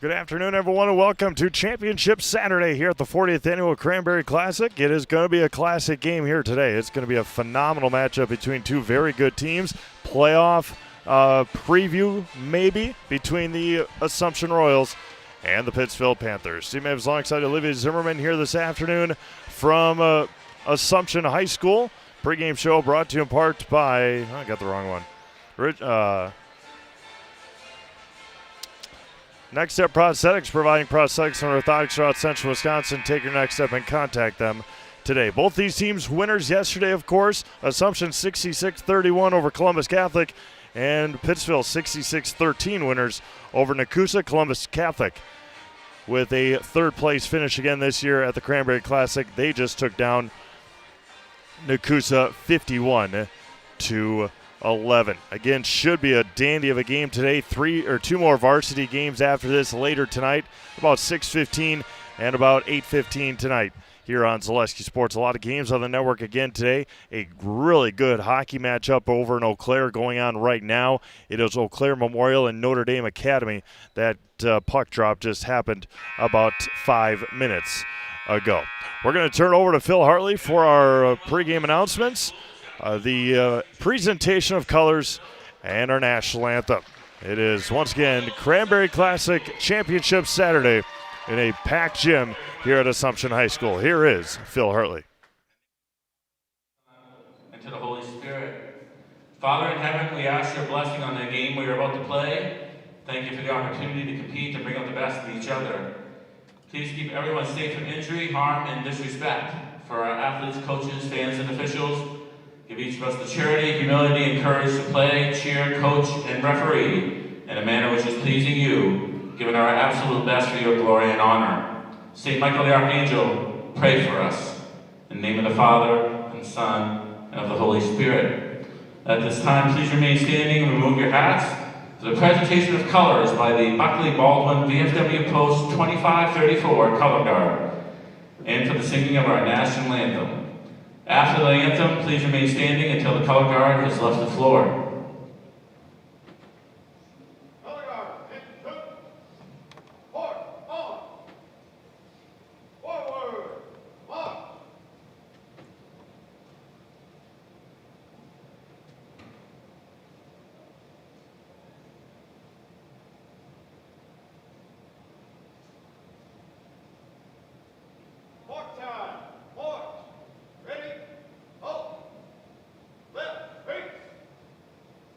Good afternoon, everyone, and welcome to Championship Saturday here at the 40th Annual Cranberry Classic. It is going to be a classic game here today. It's going to be a phenomenal matchup between two very good teams. Playoff preview, maybe, between the Assumption Royals and the Pittsville Panthers. Team members alongside Olivia Zimmerman here this afternoon from Assumption High School. Pregame show brought to you in part by, I got the wrong one. Next Step Prosthetics, providing prosthetics and orthotics throughout central Wisconsin. Take your next step and contact them today. Both these teams winners yesterday, of course. Assumption 66-31 over Columbus Catholic, and Pittsville 66-13 winners over Nakusa Columbus Catholic. With a third-place finish again this year at the Cranberry Classic, they just took down Nakusa 51-11. Again, should be a dandy of a game today. Two more varsity games after this later tonight, about 6:15 and about 8:15 tonight here on Zaleski Sports. A lot of games on the network again today. A really good hockey matchup over in Eau Claire going on right now. It is Eau Claire Memorial and Notre Dame Academy. That puck drop just happened about 5 minutes ago. We're going to turn over to Phil Hartley for our pregame announcements. The presentation of colors and our national anthem. It is, once again, Cranberry Classic Championship Saturday in a packed gym here at Assumption High School. Here is Phil Hartley. And to the Holy Spirit. Father in heaven, we ask your blessing on the game we are about to play. Thank you for the opportunity to compete and bring out the best in each other. Please keep everyone safe from injury, harm, and disrespect. For our athletes, coaches, fans, and officials, give each of us the charity, humility, and courage to play, cheer, coach, and referee in a manner which is pleasing you, giving our absolute best for your glory and honor. St. Michael the Archangel, pray for us. In the name of the Father, and Son, and of the Holy Spirit. At this time, please remain standing and remove your hats for the presentation of colors by the Buckley Baldwin VFW Post 2534 Color Guard, and for the singing of our national anthem. After the anthem, please remain standing until the color guard has left the floor. Color guard, forward, on. Forward, march. Mark time, march. Ready? Halt. Left, face.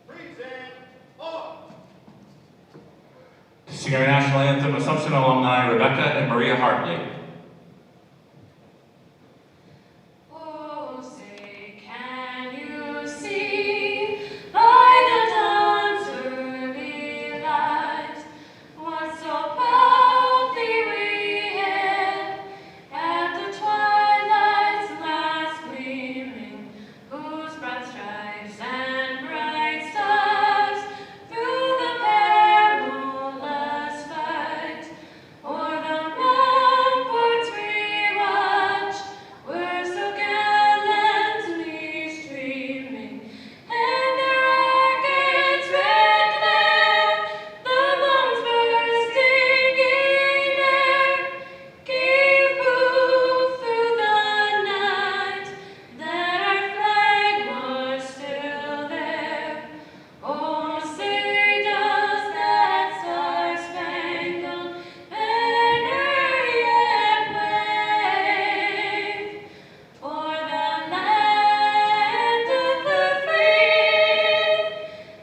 Freeze and on. To sing our national anthem, Assumption alumni Rebecca and Maria Hartley. Oh, say, can you see by the dawn's early light what so proudly we hailed at the twilight's last gleaming, whose broad stripes and bright stars through the perilous fight o'er the ramparts we watch were so gallantly streaming, and their arcades red glare, the bombs bursting in air, gave proof through the night that our flag was still there. Oh, say does that star-spangled banner yet wave o'er the land of the free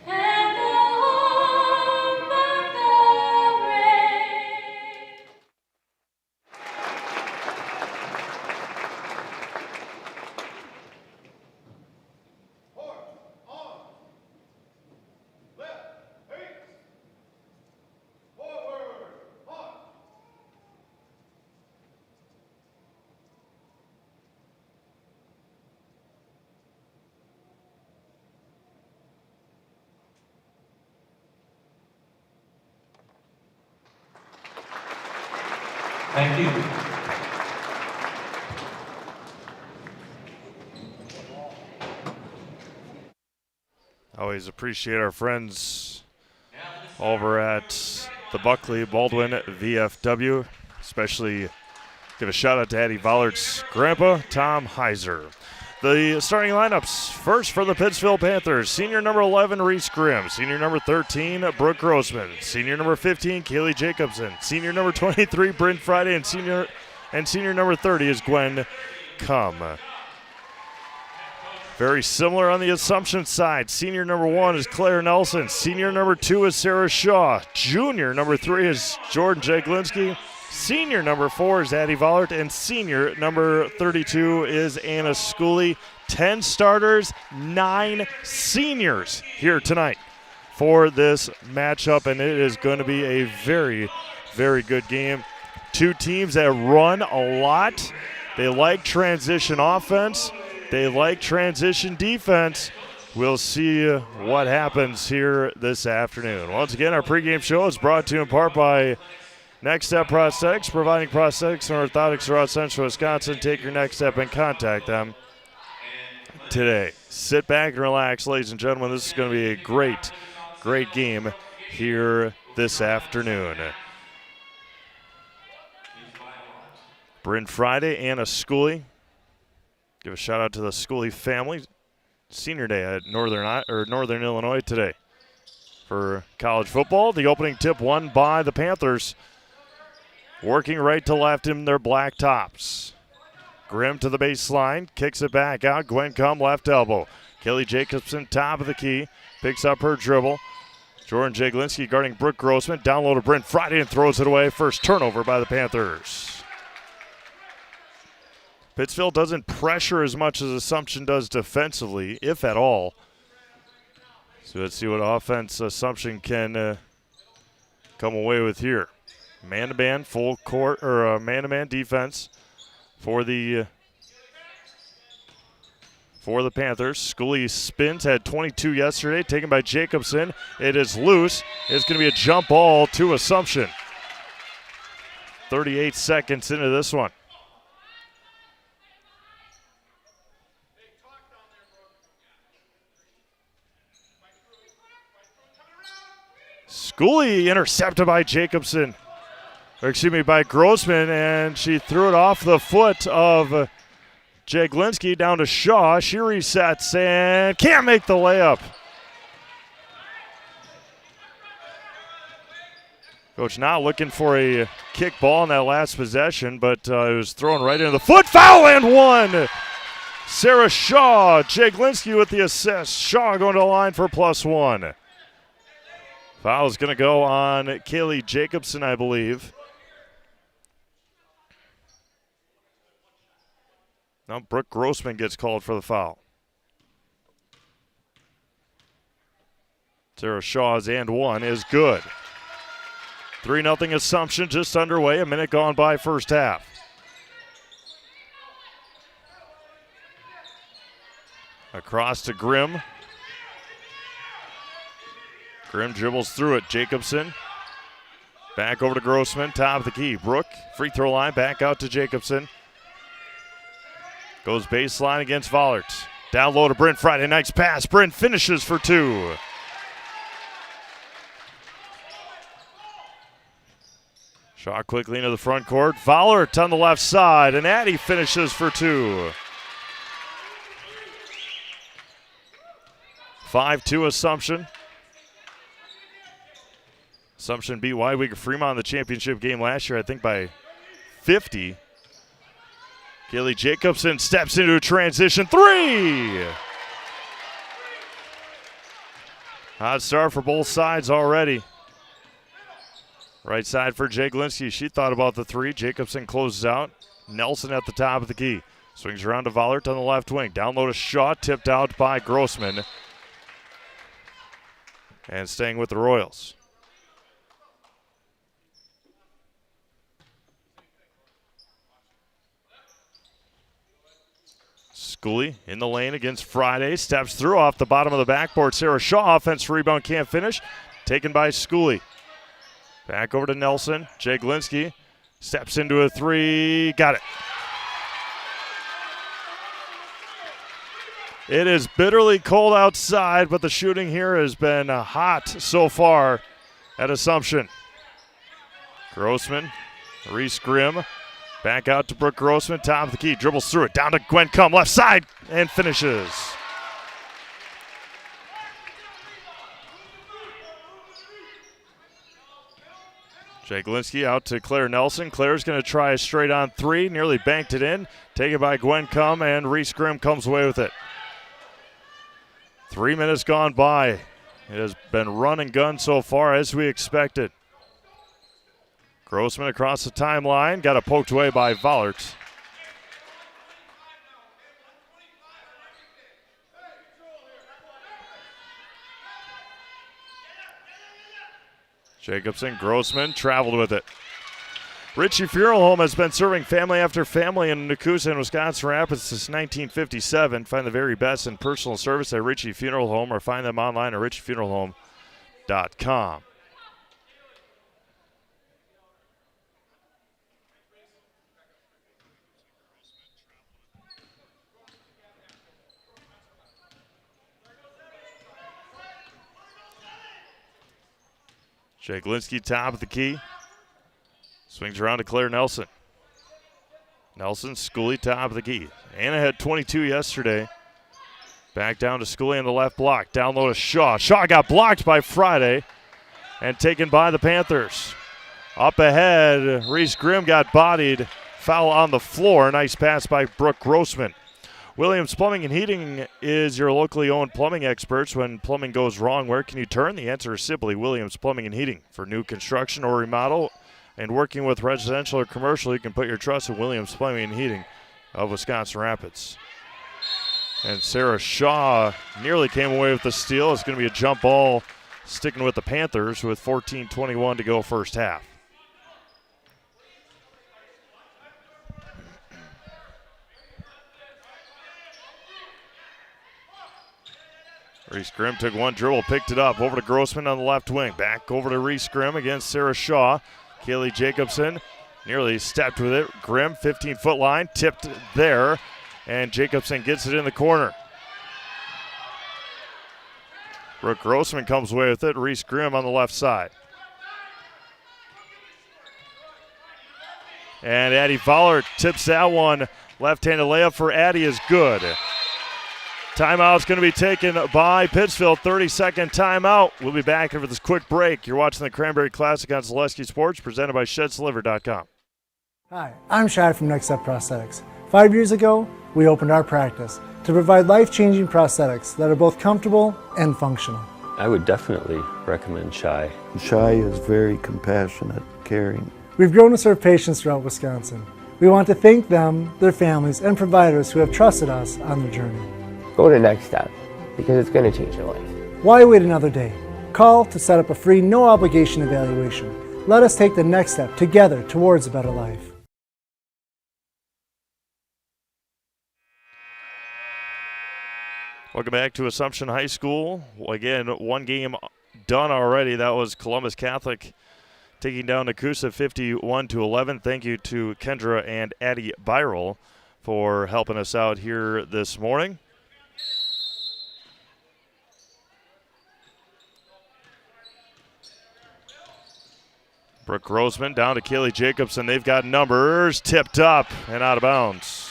and the home of the brave? Forward, on. Left, face. Forward, march. Thank you. Always appreciate our friends over at the Buckley Baldwin VFW. Especially give a shout out to Addie Vollert's grandpa, Tom Heiser. The starting lineups, first for the Pittsville Panthers, senior number 11, Reese Grimm, senior number 13, Brooke Grossman, senior number 15, Kaylee Jacobson, senior number 23, Bryn Friday, and senior number 30 is Gwen Cum. Very similar on the Assumption side. Senior number 1 is Claire Nelson. Senior number 2 is Sarah Shaw. Junior number 3 is Jordan Jaglinski. Senior number 4 is Addie Vollert. And senior number 32 is Anna Schooley. 10 starters, 9 seniors here tonight for this matchup. And it is going to be a very, very good game. Two teams that run a lot. They like transition offense. They like transition defense. We'll see what happens here this afternoon. Once again, our pregame show is brought to you in part by Next Step Prosthetics, providing prosthetics and orthotics throughout central Wisconsin. Take your next step and contact them today. Sit back and relax, ladies and gentlemen. This is going to be a great, great game here this afternoon. Bryn Friday, Anna Schooley. Give a shout out to the Schooley family. Senior day at Northern Illinois today for college football. The opening tip won by the Panthers. Working right to left in their black tops. Grimm to the baseline, kicks it back out. Gwen Cum left elbow. Kelly Jacobson top of the key, picks up her dribble. Jordan Jaglinski guarding Brooke Grossman. Down low to Bryn Friday and throws it away. First turnover by the Panthers. Pittsville doesn't pressure as much as Assumption does defensively, if at all. So let's see what offense Assumption can come away with here. Man-to-man, full court, or man-to-man defense for the Panthers. Schooley spins, had 22 yesterday, taken by Jacobson. It is loose. It's going to be a jump ball to Assumption. 38 seconds into this one. Schooley intercepted by Jacobson. By Grossman, and she threw it off the foot of Jaglinski down to Shaw. She resets and can't make the layup. Coach not looking for a kick ball in that last possession, but it was thrown right into the foot. Foul and one. Sarah Shaw, Jaglinski with the assist. Shaw going to the line for +1. Foul is going to go on Kaylee Jacobson, I believe. Now Brooke Grossman gets called for the foul. Sarah Shaw's and one is good. 3-0 Assumption just underway. A minute gone by first half. Across to Grimm. Grimm dribbles through it. Jacobson. Back over to Grossman. Top of the key. Brooke. Free throw line. Back out to Jacobson. Goes baseline against Vollert. Down low to Bryn Friday. Nice pass. Bryn finishes for 2. Shaw quickly into the front court. Vollert on the left side. And Addie finishes for 2. 5-2 Assumption. Assumption beat Wywick Fremont in the championship game last year, I think by 50. Kaylee Jacobson steps into a transition 3. Hot start for both sides already. Right side for Jaglinski. She thought about the 3. Jacobson closes out. Nelson at the top of the key. Swings around to Vollert on the left wing. Down low to Shaw, tipped out by Grossman. And staying with the Royals. Schooley in the lane against Friday. Steps through off the bottom of the backboard. Sarah Shaw, offensive rebound, can't finish. Taken by Schooley. Back over to Nelson. Jaglinski steps into a 3. Got it. It is bitterly cold outside, but the shooting here has been hot so far at Assumption. Grossman, Reese Grimm, back out to Brooke Grossman, top of the key, dribbles through it, down to Gwen Cum, left side, and finishes. Jaglinski out to Claire Nelson. Claire's going to try a straight on three, nearly banked it in. Taken by Gwen Cum, and Reese Grimm comes away with it. 3 minutes gone by. It has been run and gun so far as we expected. Grossman across the timeline, got it poked away by Vollert. Jacobson, Grossman traveled with it. Richie Funeral Home has been serving family after family in Nakusa and Wisconsin Rapids since 1957. Find the very best in personal service at Richie Funeral Home or find them online at richiefuneralhome.com. Jaglinski top of the key. Swings around to Claire Nelson. Nelson, Schooley top of the key. Anna had 22 yesterday. Back down to Schooley on the left block. Down low to Shaw. Shaw got blocked by Friday and taken by the Panthers. Up ahead, Reese Grimm got bodied. Foul on the floor. Nice pass by Brooke Grossman. Williams Plumbing and Heating is your locally owned plumbing experts. When plumbing goes wrong, where can you turn? The answer is simply Williams Plumbing and Heating. For new construction or remodel and working with residential or commercial, you can put your trust in Williams Plumbing and Heating of Wisconsin Rapids. And Sarah Shaw nearly came away with the steal. It's going to be a jump ball sticking with the Panthers with 14:21 to go first half. Reese Grimm took one dribble, picked it up, over to Grossman on the left wing. Back over to Reese Grimm against Sarah Shaw. Kaylee Jacobson nearly stepped with it. Grimm, 15-foot line, tipped there, and Jacobson gets it in the corner. Brooke Grossman comes away with it. Reese Grimm on the left side. And Addie Fowler tips that one. Left-handed layup for Addie is good. Timeout's going to be taken by Pittsville. 30-second timeout. We'll be back after this quick break. You're watching the Cranberry Classic on Zaleski Sports, presented by ShedsDelivered.com. Hi, I'm Shai from Next Step Prosthetics. 5 years ago, we opened our practice to provide life-changing prosthetics that are both comfortable and functional. I would definitely recommend Shai. Shai is very compassionate, caring. We've grown to serve patients throughout Wisconsin. We want to thank them, their families, and providers who have trusted us on their journey. Go to Next Step because it's going to change your life. Why wait another day? Call to set up a free, no-obligation evaluation. Let us take the next step together towards a better life. Welcome back to Assumption High School. Again, one game done already. That was Columbus Catholic taking down Nakusa 51-11. Thank you to Kendra and Addie Byrel for helping us out here this morning. Brooke Grossman down to Kaylee Jacobson. They've got numbers tipped up and out of bounds.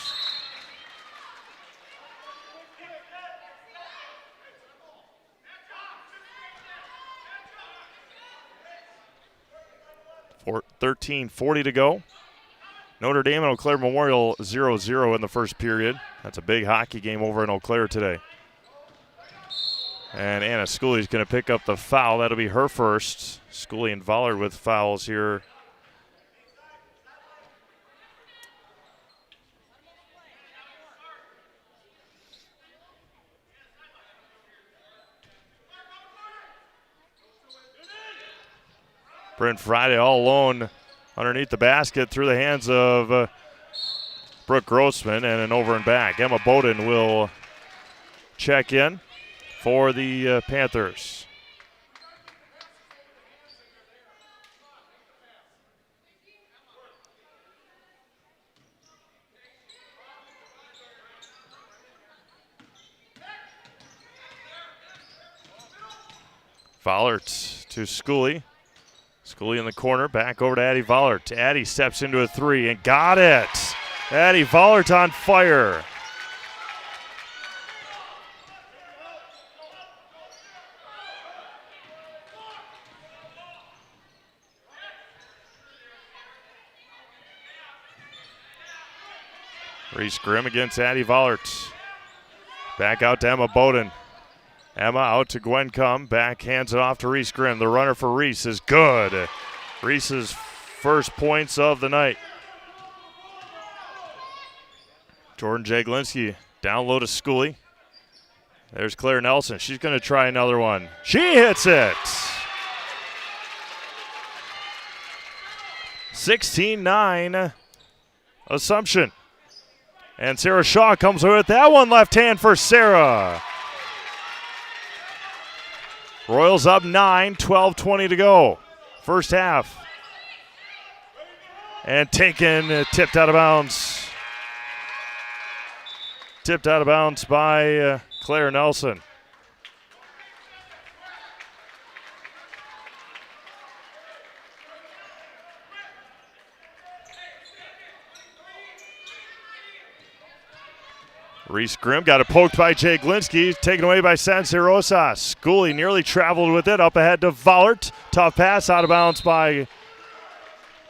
For 13:40 to go. Notre Dame and Eau Claire Memorial 0-0 in the first period. That's a big hockey game over in Eau Claire today. And Anna Schooley is going to pick up the foul. That'll be her first. Schooley and Vollard with fouls here. Bryn Friday all alone underneath the basket through the hands of Brooke Grossman, and an over and back. Emma Bowden will check in for the Panthers. Fowler to Schooley. Scully in the corner, back over to Addie Vollert. Addie steps into a three and got it. Addie Vollert on fire. Reese Grimm against Addie Vollert. Back out to Emma Bowden. Emma out to Gwen Cum. Back hands it off to Reese Grimm. The runner for Reese is good. Reese's first points of the night. Jordan Jaglinski down low to Scully. There's Claire Nelson. She's going to try another one. She hits it. 16-9 Assumption. And Sarah Shaw comes with that one left hand for Sarah. Royals up 9, 12-20 to go. First half. And taken, tipped out of bounds. Tipped out of bounds by Claire Nelson. Reese Grimm got it poked by Jay Glinsky, taken away by Sensei Rosas. Scully nearly traveled with it, up ahead to Vollert. Tough pass out of bounds by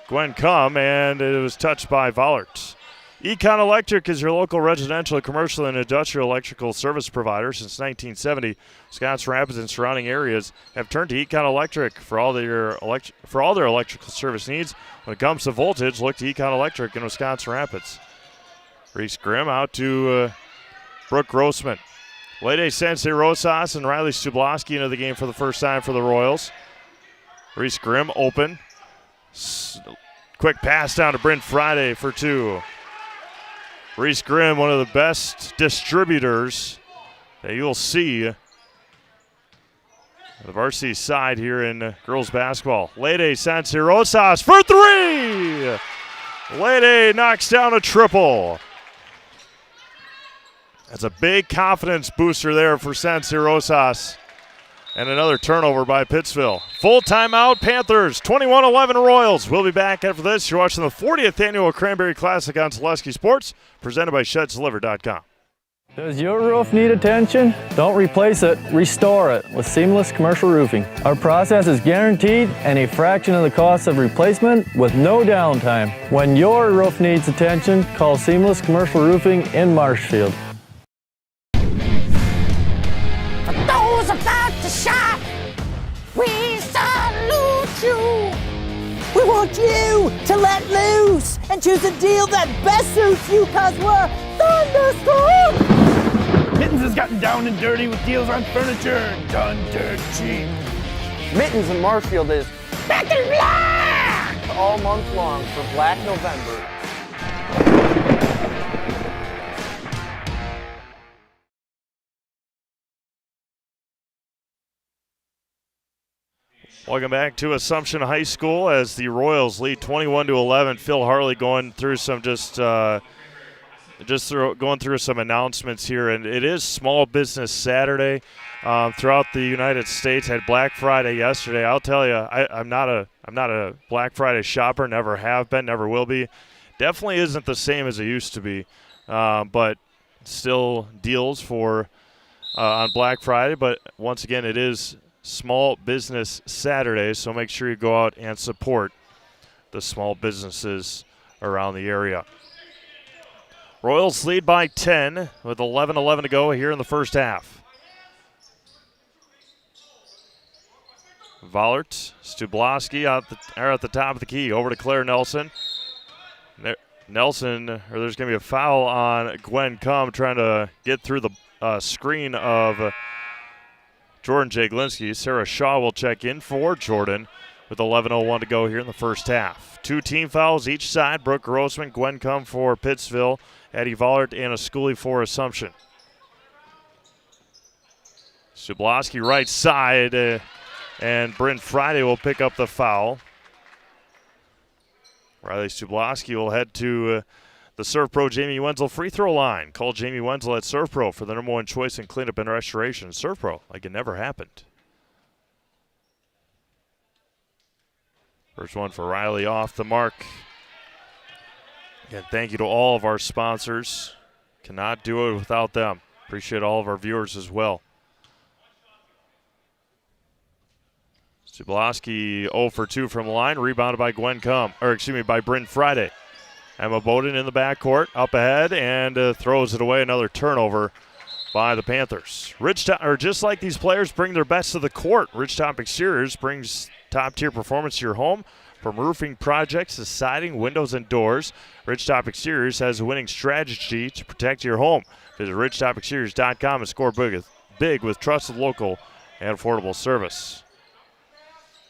Gwen Cum, and it was touched by Vollert. Econ Electric is your local residential, commercial, and industrial electrical service provider. Since 1970, Wisconsin Rapids and surrounding areas have turned to Econ Electric for all their electrical service needs. When it comes to voltage, look to Econ Electric in Wisconsin Rapids. Reese Grimm out to Brooke Grossman. Lede Sensei Rosas and Riley Stubloski into the game for the first time for the Royals. Reese Grimm open. Quick pass down to Bryn Friday for two. Reese Grimm, one of the best distributors that you'll see on the varsity side here in girls basketball. Lede Sensei Rosas for three! Lede knocks down a triple. That's a big confidence booster there for Sensei Rosas. And another turnover by Pittsville. Full timeout, Panthers, 21-11 Royals. We'll be back after this. You're watching the 40th Annual Cranberry Classic on Selesky Sports, presented by ShedsDelivered.com. Does your roof need attention? Don't replace it, restore it with Seamless Commercial Roofing. Our process is guaranteed and a fraction of the cost of replacement with no downtime. When your roof needs attention, call Seamless Commercial Roofing in Marshfield. Those about to shop, we salute you. We want you to let loose and choose a deal that best suits you, cause we're Thunderstorm. Mittens has gotten down and dirty with deals on furniture done dirt cheap. Mittens in Marshfield is back in black all month long for Black November. Welcome back to Assumption High School as the Royals lead 21-11. Phil Harley going through some going through some announcements here, and it is Small Business Saturday throughout the United States. Had Black Friday yesterday. I'll tell you, I'm not a Black Friday shopper. Never have been. Never will be. Definitely isn't the same as it used to be, but still deals for on Black Friday. But once again, it is Small Business Saturday, so make sure you go out and support the small businesses around the area. Royals lead by 10 with 11:11 to go here in the first half. Vollert, Stubloski are at the top of the key. Over to Claire Nelson. There's going to be a foul on Gwen Cum trying to get through the screen of Jordan Jaglinski. Sarah Shaw will check in for Jordan with 11:01 to go here in the first half. Two team fouls each side. Brooke Grossman, Gwen Cum for Pittsville, Addie Vollert, and a Scully for Assumption. Stubloski right side, and Bryn Friday will pick up the foul. Riley Stubloski will head to the Surf Pro Jamie Wenzel free throw line. Call Jamie Wenzel at Surf Pro for the #1 choice in cleanup and restoration. Surf Pro, like it never happened. First one for Riley off the mark. Again, thank you to all of our sponsors. Cannot do it without them. Appreciate all of our viewers as well. Stubloski 0 for 2 from the line, rebounded by by Bryn Friday. Emma Bowden in the backcourt, up ahead, and throws it away. Another turnover by the Panthers. Just like these players bring their best to the court, Ridgetop Exteriors brings top-tier performance to your home. From roofing projects to siding, windows, and doors, Ridgetop Exteriors has a winning strategy to protect your home. Visit ridgetopexteriors.com and score big with trusted local and affordable service.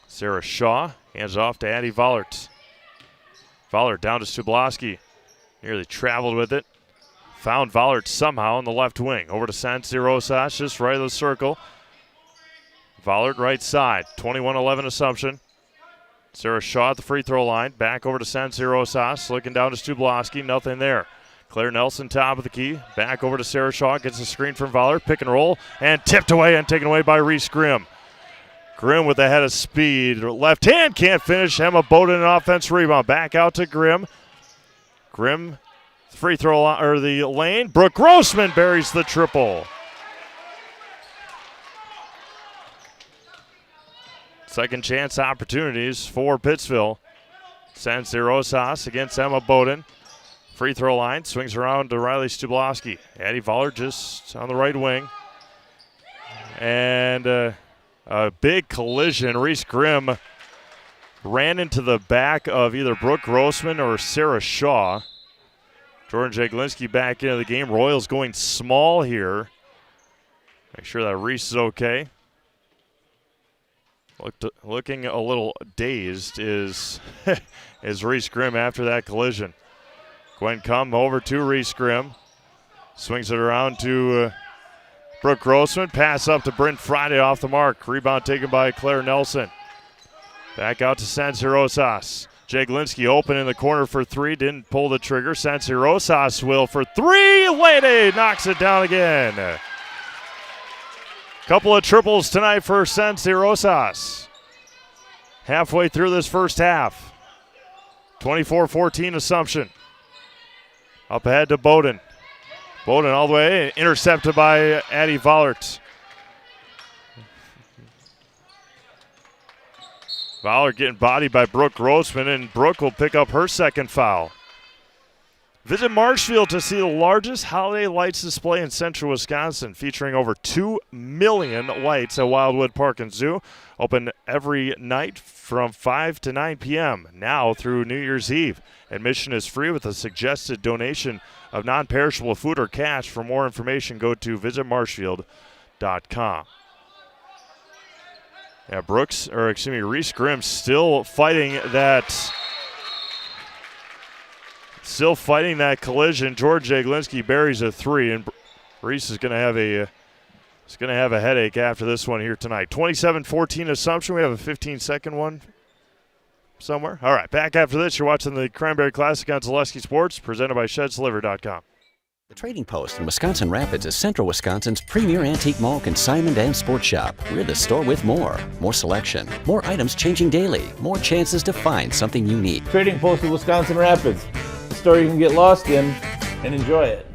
Sarah Shaw hands it off to Addie Vollert. Vollert down to Stubloski. Nearly traveled with it. Found Vollert somehow on the left wing. Over to Sansi Rosas, just right of the circle. Vollert right side. 21-11 Assumption. Sarah Shaw at the free throw line. Back over to Sansi Rosas. Looking down to Stubloski. Nothing there. Claire Nelson top of the key. Back over to Sarah Shaw. Gets a screen from Vollert. Pick and roll. And tipped away and taken away by Reese Grimm. Grimm with a head of speed. Left hand can't finish. Emma Bowden an offense rebound. Back out to Grimm. Grimm, free throw or the lane. Brooke Grossman buries the triple. Second chance opportunities for Pittsville. Sansi Rosas against Emma Bowden. Free throw line. Swings around to Riley Stubloski. Addie Vollert just on the right wing. And a big collision. Reese Grimm ran into the back of either Brooke Grossman or Sarah Shaw. Jordan Jaglinski back into the game. Royals going small here. Make sure that Reese is okay. Looking a little dazed is Reese Grimm after that collision. Gwen come over to Reese Grimm. Swings it around to Brooke Grossman. Pass up to Bryn Friday off the mark. Rebound taken by Claire Nelson. Back out to Sansi Rosas. Jaglinski open in the corner for three. Didn't pull the trigger. Sansi Rosas will for three. Lady knocks it down again. Couple of triples tonight for Sansi Rosas. Halfway through this first half. 24-14 Assumption. Up ahead to Bowden. Bowden all the way, intercepted by Addie Vollert. Vollert getting bodied by Brooke Grossman, and Brooke will pick up her second foul. Visit Marshfield to see the largest holiday lights display in central Wisconsin, featuring over 2 million lights at Wildwood Park and Zoo. Open every night from 5 to 9 p.m., now through New Year's Eve. Admission is free with a suggested donation of non-perishable food or cash. For more information, go to visitmarshfield.com. Yeah, Reese Grimm still fighting that collision. George Jaglinski buries a three, and Reese is going to have a headache after this one here tonight. 27-14 Assumption. We have a 15-second one somewhere. All right, back after this. You're watching the Cranberry Classic on Zaleski Sports, presented by ShedsDeliver.com. The Trading Post in Wisconsin Rapids is Central Wisconsin's premier antique mall, consignment, and sports shop. We're the store with more selection, more items changing daily, more chances to find something unique. Trading Post in Wisconsin Rapids, the store you can get lost in and enjoy it.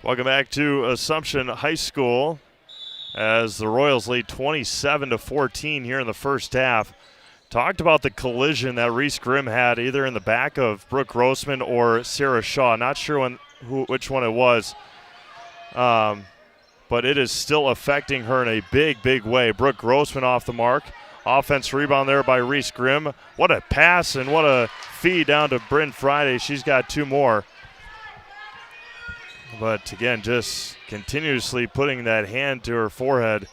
Welcome back to Assumption High School as the Royals lead 27-14 here in the first half. Talked about the collision that Reese Grimm had either in the back of Brooke Grossman or Sarah Shaw. Not sure which one it was, but it is still affecting her in a big, big way. Brooke Grossman off the mark. Offense rebound there by Reese Grimm. What a pass and what a feed down to Bryn Friday. She's got two more. But again, just continuously putting that hand to her forehead.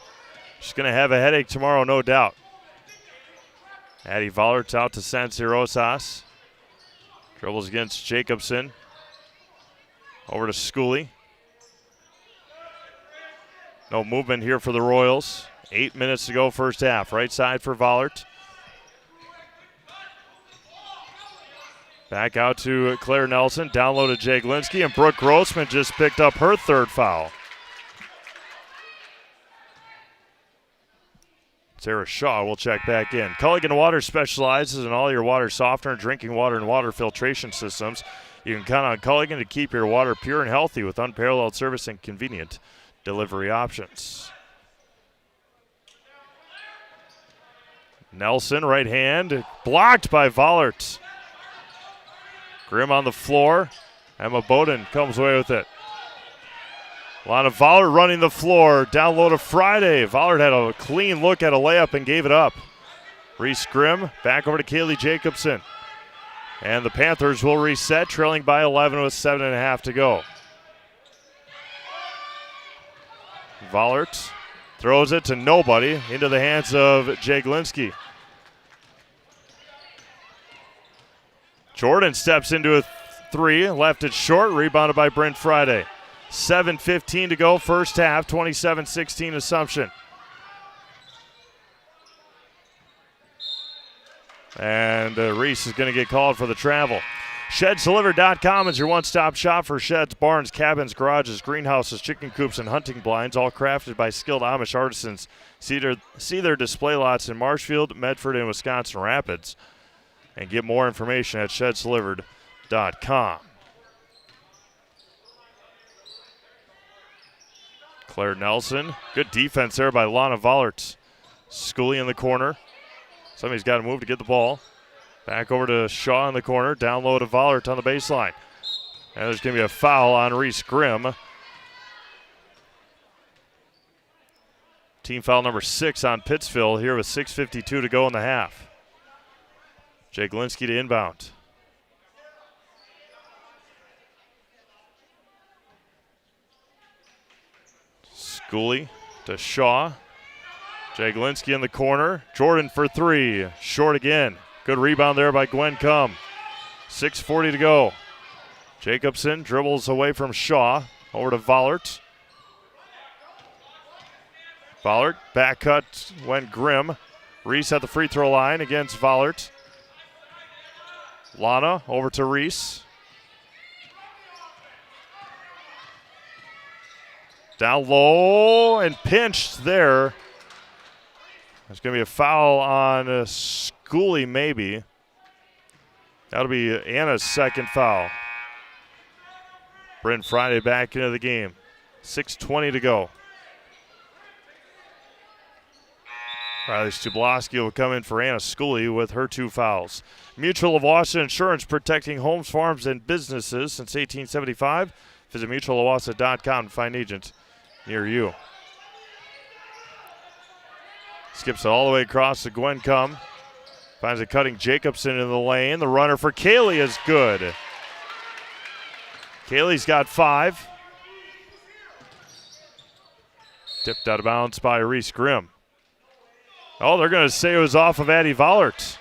She's going to have a headache tomorrow, no doubt. Addie Vollert's out to Sansi Rosas. Dribbles against Jacobson. Over to Schooley. No movement here for the Royals. 8 minutes to go first half. Right side for Vollert. Back out to Claire Nelson. Down low to Jaglinski. And Brooke Grossman just picked up her third foul. Sarah Shaw will check back in. Culligan Water specializes in all your water softener, drinking water, and water filtration systems. You can count on Culligan to keep your water pure and healthy with unparalleled service and convenient delivery options. Nelson, right hand, blocked by Vollert. Grimm on the floor. Emma Bowden comes away with it. Lana Vollert running the floor. Down low to Friday. Vollert had a clean look at a layup and gave it up. Reese Grimm back over to Kaylee Jacobson. And the Panthers will reset, trailing by 11 with 7.5 to go. Vollert throws it to nobody into the hands of Jaglinski. Jordan steps into a three, left it short, rebounded by Bryn Friday. 7:15 to go first half, 27-16 Assumption. And Reese is going to get called for the travel. ShedsDelivered.com is your one-stop shop for sheds, barns, cabins, garages, greenhouses, chicken coops, and hunting blinds, all crafted by skilled Amish artisans. See their display lots in Marshfield, Medford, and Wisconsin Rapids. And get more information at ShedsDelivered.com. Claire Nelson, good defense there by Lana Vollert. Schooley in the corner. Somebody's got to move to get the ball. Back over to Shaw in the corner. Down low to Vollert on the baseline. And there's going to be a foul on Reese Grimm. Team foul number 6 on Pittsville here with 6:52 to go in the half. Jaglinski to inbound. Schooley to Shaw. Jaglinski in the corner. Jordan for three. Short again. Good rebound there by Gwen Cum. 6:40 to go. Jacobson dribbles away from Shaw. Over to Vollert. Vollert, back cut went Grimm. Reese at the free throw line against Vollert. Lana over to Reese. Down low and pinched there. There's going to be a foul on Schooley maybe. That'll be Anna's second foul. Bryn Friday back into the game. 6:20 to go. Riley Stubloski will come in for Anna Schooley with her 2 fouls. Mutual of Wausau Insurance, protecting homes, farms, and businesses since 1875. Visit mutualofwausau.com to find an agent near you. Skips it all the way across to Gwen Cum. Finds a cutting Jacobson in the lane. The runner for Kaylee is good. Kaylee's got 5. Tipped out of bounds by Reese Grimm. Oh, they're going to say it was off of Addie Vollert.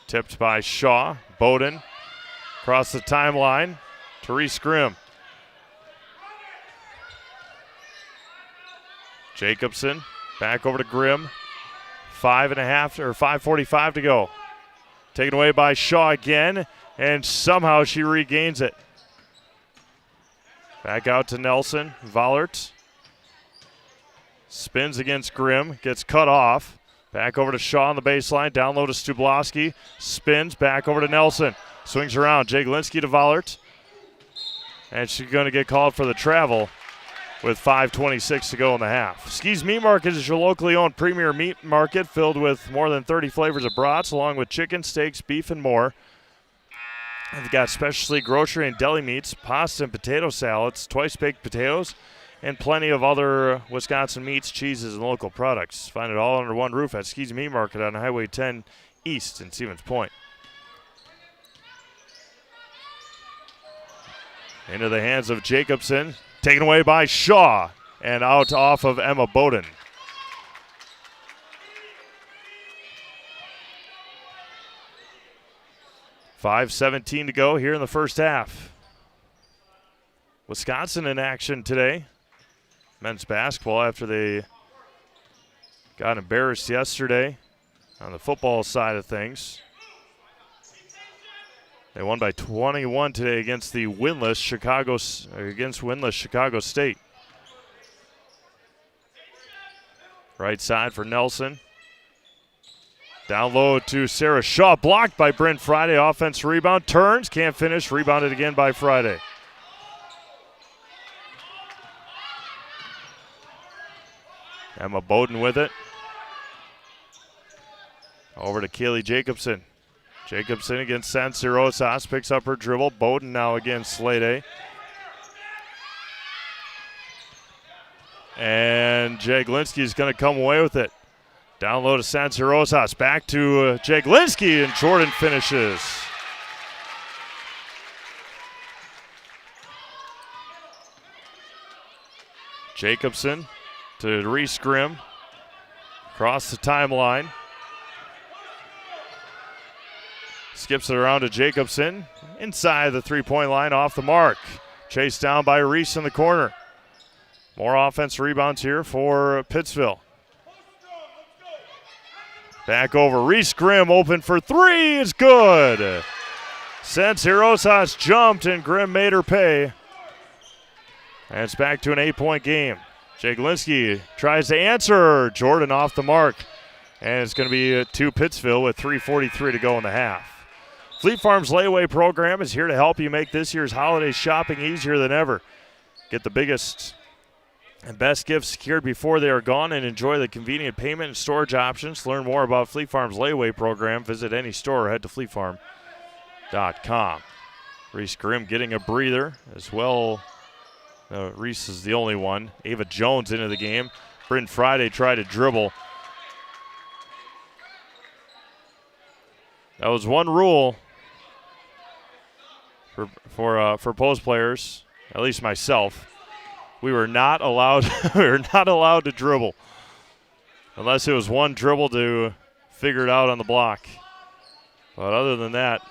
Tipped by Shaw. Bowden across the timeline. Therese Grimm. Jacobson back over to Grimm. 5:45 to go. Taken away by Shaw again, and somehow she regains it. Back out to Nelson. Vollert spins against Grimm, gets cut off. Back over to Shaw on the baseline, down low to Stubloski. Spins back over to Nelson. Swings around, Jaglinski to Vollert. And she's going to get called for the travel with 5:26 to go in the half. Ski's Meat Market is your locally owned premier meat market filled with more than 30 flavors of brats, along with chicken, steaks, beef, and more. They've got specialty grocery and deli meats, pasta and potato salads, twice-baked potatoes, and plenty of other Wisconsin meats, cheeses, and local products. Find it all under one roof at Ski's Meat Market on Highway 10 East in Stevens Point. Into the hands of Jacobson. Taken away by Shaw and out off of Emma Bowden. 5:17 to go here in the first half. Wisconsin in action today. Men's basketball after they got embarrassed yesterday on the football side of things. They won by 21 today against the winless Chicago State. Right side for Nelson. Down low to Sarah Shaw, blocked by Bryn Friday. Offense rebound, turns, can't finish, rebounded again by Friday. Emma Bowden with it. Over to Kaylee Jacobson. Jacobson against Sansirosas, picks up her dribble. Bowden now against Slade. And Jaglinski is going to come away with it. Down low to Sansirosas, back to Jaglinski, and Jordan finishes. Jacobson to Reese Grimm. Across the timeline. Skips it around to Jacobson. Inside the three-point line, off the mark. Chased down by Reese in the corner. More offense rebounds here for Pittsville. Back over, Reese Grimm open for three, is good. Sansirosas jumped and Grimm made her pay. And it's back to an 8-point game. Jaglinski tries to answer, Jordan off the mark. And it's going to be to Pittsville with 3:43 to go in the half. Fleet Farm's layaway program is here to help you make this year's holiday shopping easier than ever. Get the biggest and best gifts secured before they are gone and enjoy the convenient payment and storage options. Learn more about Fleet Farm's layaway program. Visit any store or head to fleetfarm.com. Reese Grimm getting a breather as well. Reese is the only one. Ava Jones into the game. Bryn Friday tried to dribble. That was one rule for post players, at least myself. We were not allowed to dribble unless it was one dribble to figure it out on the block. But other than that,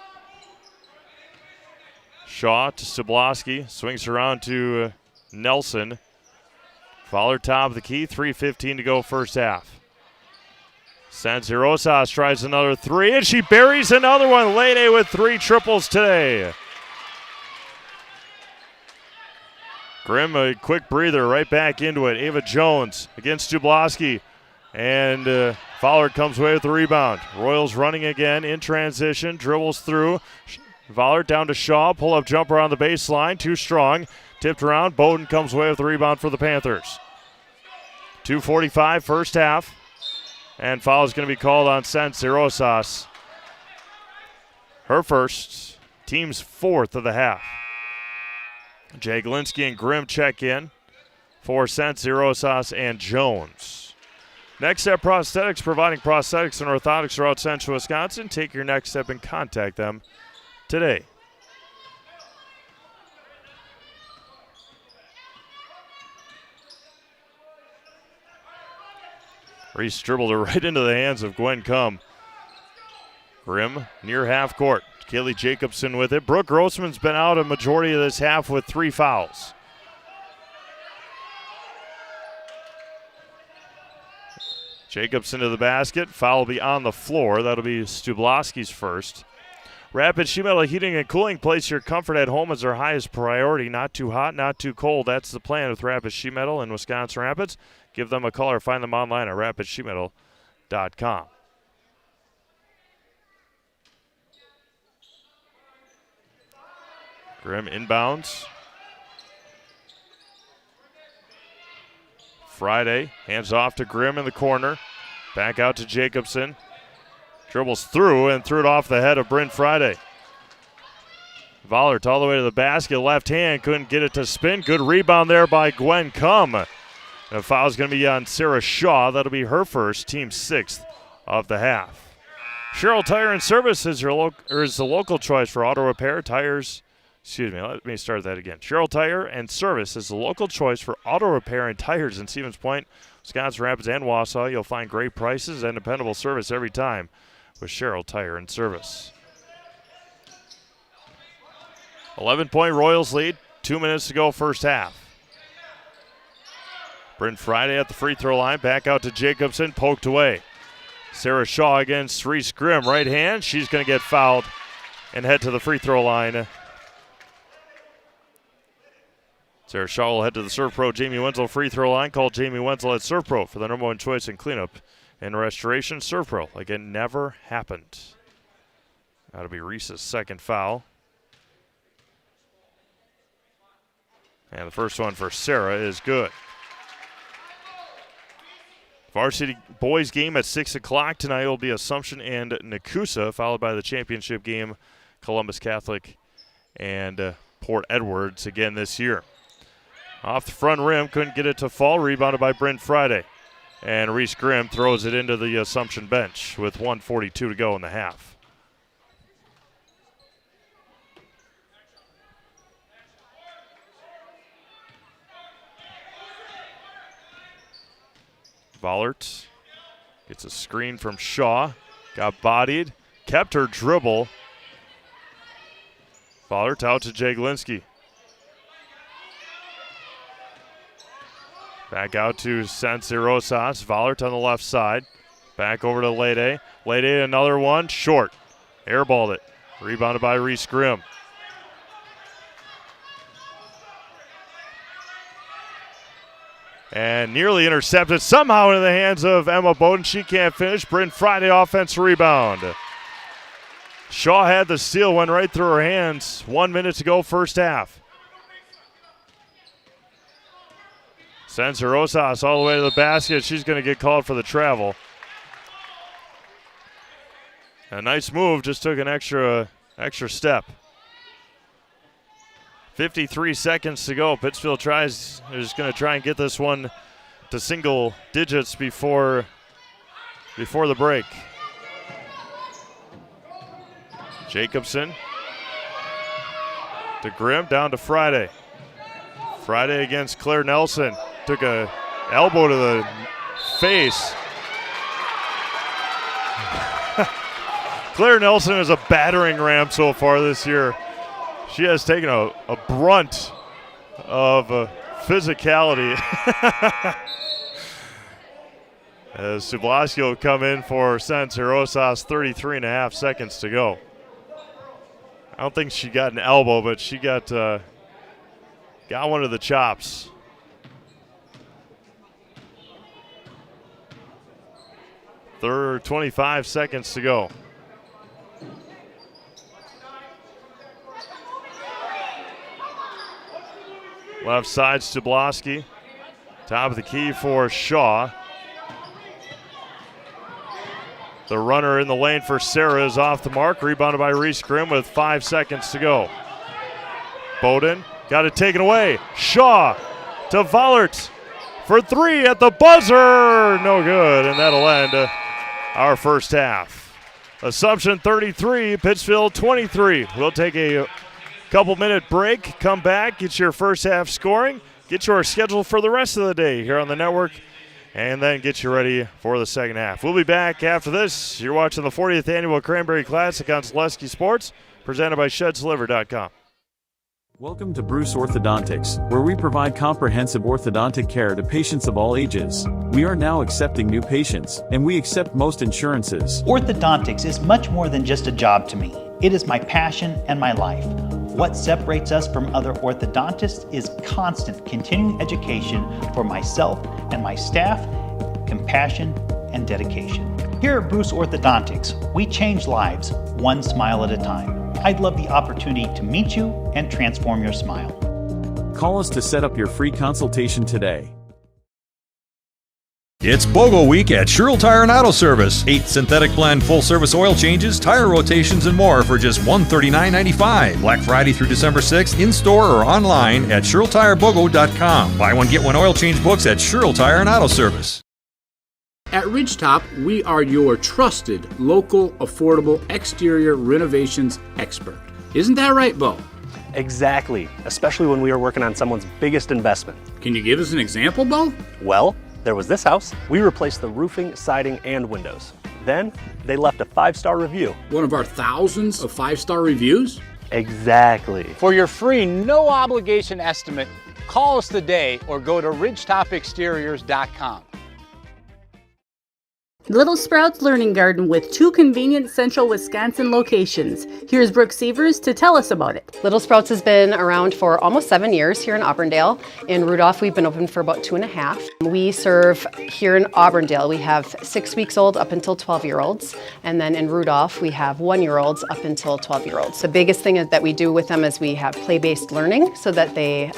Shaw to Stubloski, swings around to Nelson. Fowler top of the key, 3:15 to go first half. Sansirosas tries another three, and she buries another one. Lede with 3 triples today. Grimm, a quick breather, right back into it. Ava Jones against Stubloski. And Fowler comes away with the rebound. Royals running again in transition, dribbles through. Fowler down to Shaw, pull-up jumper on the baseline, too strong. Tipped around, Bowden comes away with the rebound for the Panthers. 2:45 first half. And foul is going to be called on Sansirosas. Her first, team's 4th of the half. Jaglinski and Grimm check in for Sansirosas and Jones. Next Step Prosthetics, providing prosthetics and orthotics throughout central Wisconsin. Take your next step and contact them today. Reese dribbled her right into the hands of Gwen Cum. Grimm near half court. Kaylee Jacobson with it. Brooke Grossman's been out a majority of this half with 3 fouls. Jacobson to the basket. Foul will be on the floor. That'll be Stubloski's first. Rapid Sheet Metal Heating and Cooling. Place your comfort at home as our highest priority. Not too hot, not too cold. That's the plan with Rapid Sheet Metal in Wisconsin Rapids. Give them a call or find them online at rapidsheetmetal.com. Grimm inbounds. Friday hands off to Grimm in the corner. Back out to Jacobson. Dribbles through and threw it off the head of Bryn Friday. Vollert all the way to the basket. Left hand, couldn't get it to spin. Good rebound there by Gwen Cum. And the foul is going to be on Sarah Shaw. That'll be her first, team 6th of the half. Sherrill Tire and Service is the local choice for auto repair, tires. Let me start that again. Sherrill Tire and Service is the local choice for auto repair and tires in Stevens Point, Wisconsin Rapids, and Wausau. You'll find great prices and dependable service every time with Sherrill Tire and Service. 11-point Royals lead. 2 minutes to go first half. Bryn Friday at the free throw line. Back out to Jacobson. Poked away. Sarah Shaw against Reese Grimm. Right hand. She's going to get fouled and head to the free throw line. Sarah Shaw will head to the Serve Pro Jamie Wenzel free throw line. Call Jamie Wenzel at Serve Pro for the number one choice in cleanup and restoration. Serve Pro, like it never happened. That'll be Reese's second foul. And the first one for Sarah is good. Varsity boys game at 6 o'clock tonight will be Assumption and Nakusa, followed by the championship game, Columbus Catholic and Port Edwards again this year. Off the front rim, couldn't get it to fall, rebounded by Bryn Friday. And Reese Grimm throws it into the Assumption bench with 1:42 to go in the half. Vollert gets a screen from Shaw, got bodied, kept her dribble. Vollert out to Jaglinski. Back out to Sanse Rosas. Vollert on the left side. Back over to Lede. Lede another one, short. Airballed it. Rebounded by Reese Grimm. And nearly intercepted somehow into the hands of Emma Bowden. She can't finish. Bryn Friday offensive rebound. Shaw had the steal, went right through her hands. 1 minute to go first half. Sends Rosas all the way to the basket. She's going to get called for the travel. A nice move, just took an extra step. 53 seconds to go. Pittsville is going to try and get this one to single digits before the break. Jacobson to Grimm, down to Friday. Friday against Claire Nelson. Took a elbow to the face. Claire Nelson is a battering ram so far this year. She has taken a brunt of physicality. As Sublaski will come in for Sanse Rosas, 33 and a half seconds to go. I don't think she got an elbow, but she got one of the chops. Third, 25 seconds to go. Left side, Stubloski. Top of the key for Shaw. The runner in the lane for Sarah is off the mark. Rebounded by Reese Grimm with 5 seconds to go. Bowden got it taken away. Shaw to Vollert for three at the buzzer. No good, and that'll end our first half. Assumption 33, Pittsville 23. We'll take a couple-minute break, come back, get your first half scoring, get your schedule for the rest of the day here on the network, and then get you ready for the second half. We'll be back after this. You're watching the 40th Annual Cranberry Classic on Zaleski Sports, presented by ShedsLiver.com. Welcome to Bruce Orthodontics, where we provide comprehensive orthodontic care to patients of all ages. We are now accepting new patients, and we accept most insurances. Orthodontics is much more than just a job to me. It is my passion and my life. What separates us from other orthodontists is constant continuing education for myself and my staff, compassion, and dedication. Here at Bruce Orthodontics, we change lives one smile at a time. I'd love the opportunity to meet you and transform your smile. Call us to set up your free consultation today. It's BOGO week at Sherrill Tire and Auto Service. 8 synthetic blend full-service oil changes, tire rotations, and more for just $139.95. Black Friday through December 6th, in-store or online at SherrillTireBOGO.com. Buy one, get one oil change books at Sherrill Tire and Auto Service. At Ridgetop, we are your trusted, local, affordable exterior renovations expert. Isn't that right, Bo? Exactly, especially when we are working on someone's biggest investment. Can you give us an example, Bo? Well, there was this house. We replaced the roofing, siding, and windows. Then, they left a 5-star review. One of our thousands of 5-star reviews? Exactly. For your free, no obligation estimate, call us today or go to ridgetopexteriors.com. Little Sprouts Learning Garden with 2 convenient central Wisconsin locations. Here's Brooke Sievers to tell us about it. Little Sprouts has been around for almost 7 years here in Auburndale. In Rudolph, we've been open for about 2.5. We serve here in Auburndale, we have 6 weeks old up until 12-year-olds. And then in Rudolph, we have 1-year-olds up until 12-year-olds. The biggest thing that we do with them is we have play-based learning so that they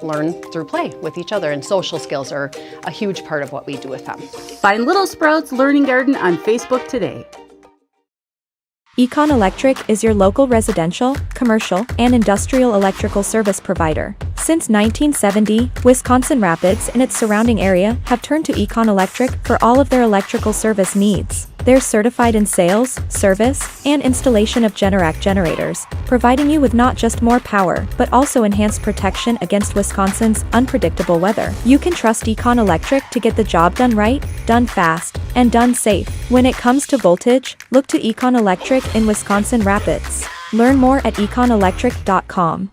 learn through play with each other. And social skills are a huge part of what we do with them. Find Little Sprouts Learning Garden on Facebook today. Econ Electric is your local residential, commercial, and industrial electrical service provider. Since 1970, Wisconsin Rapids and its surrounding area have turned to Econ Electric for all of their electrical service needs. They're certified in sales, service, and installation of Generac generators, providing you with not just more power, but also enhanced protection against Wisconsin's unpredictable weather. You can trust Econ Electric to get the job done right, done fast, and done safe. When it comes to voltage, look to Econ Electric in Wisconsin Rapids. Learn more at econelectric.com.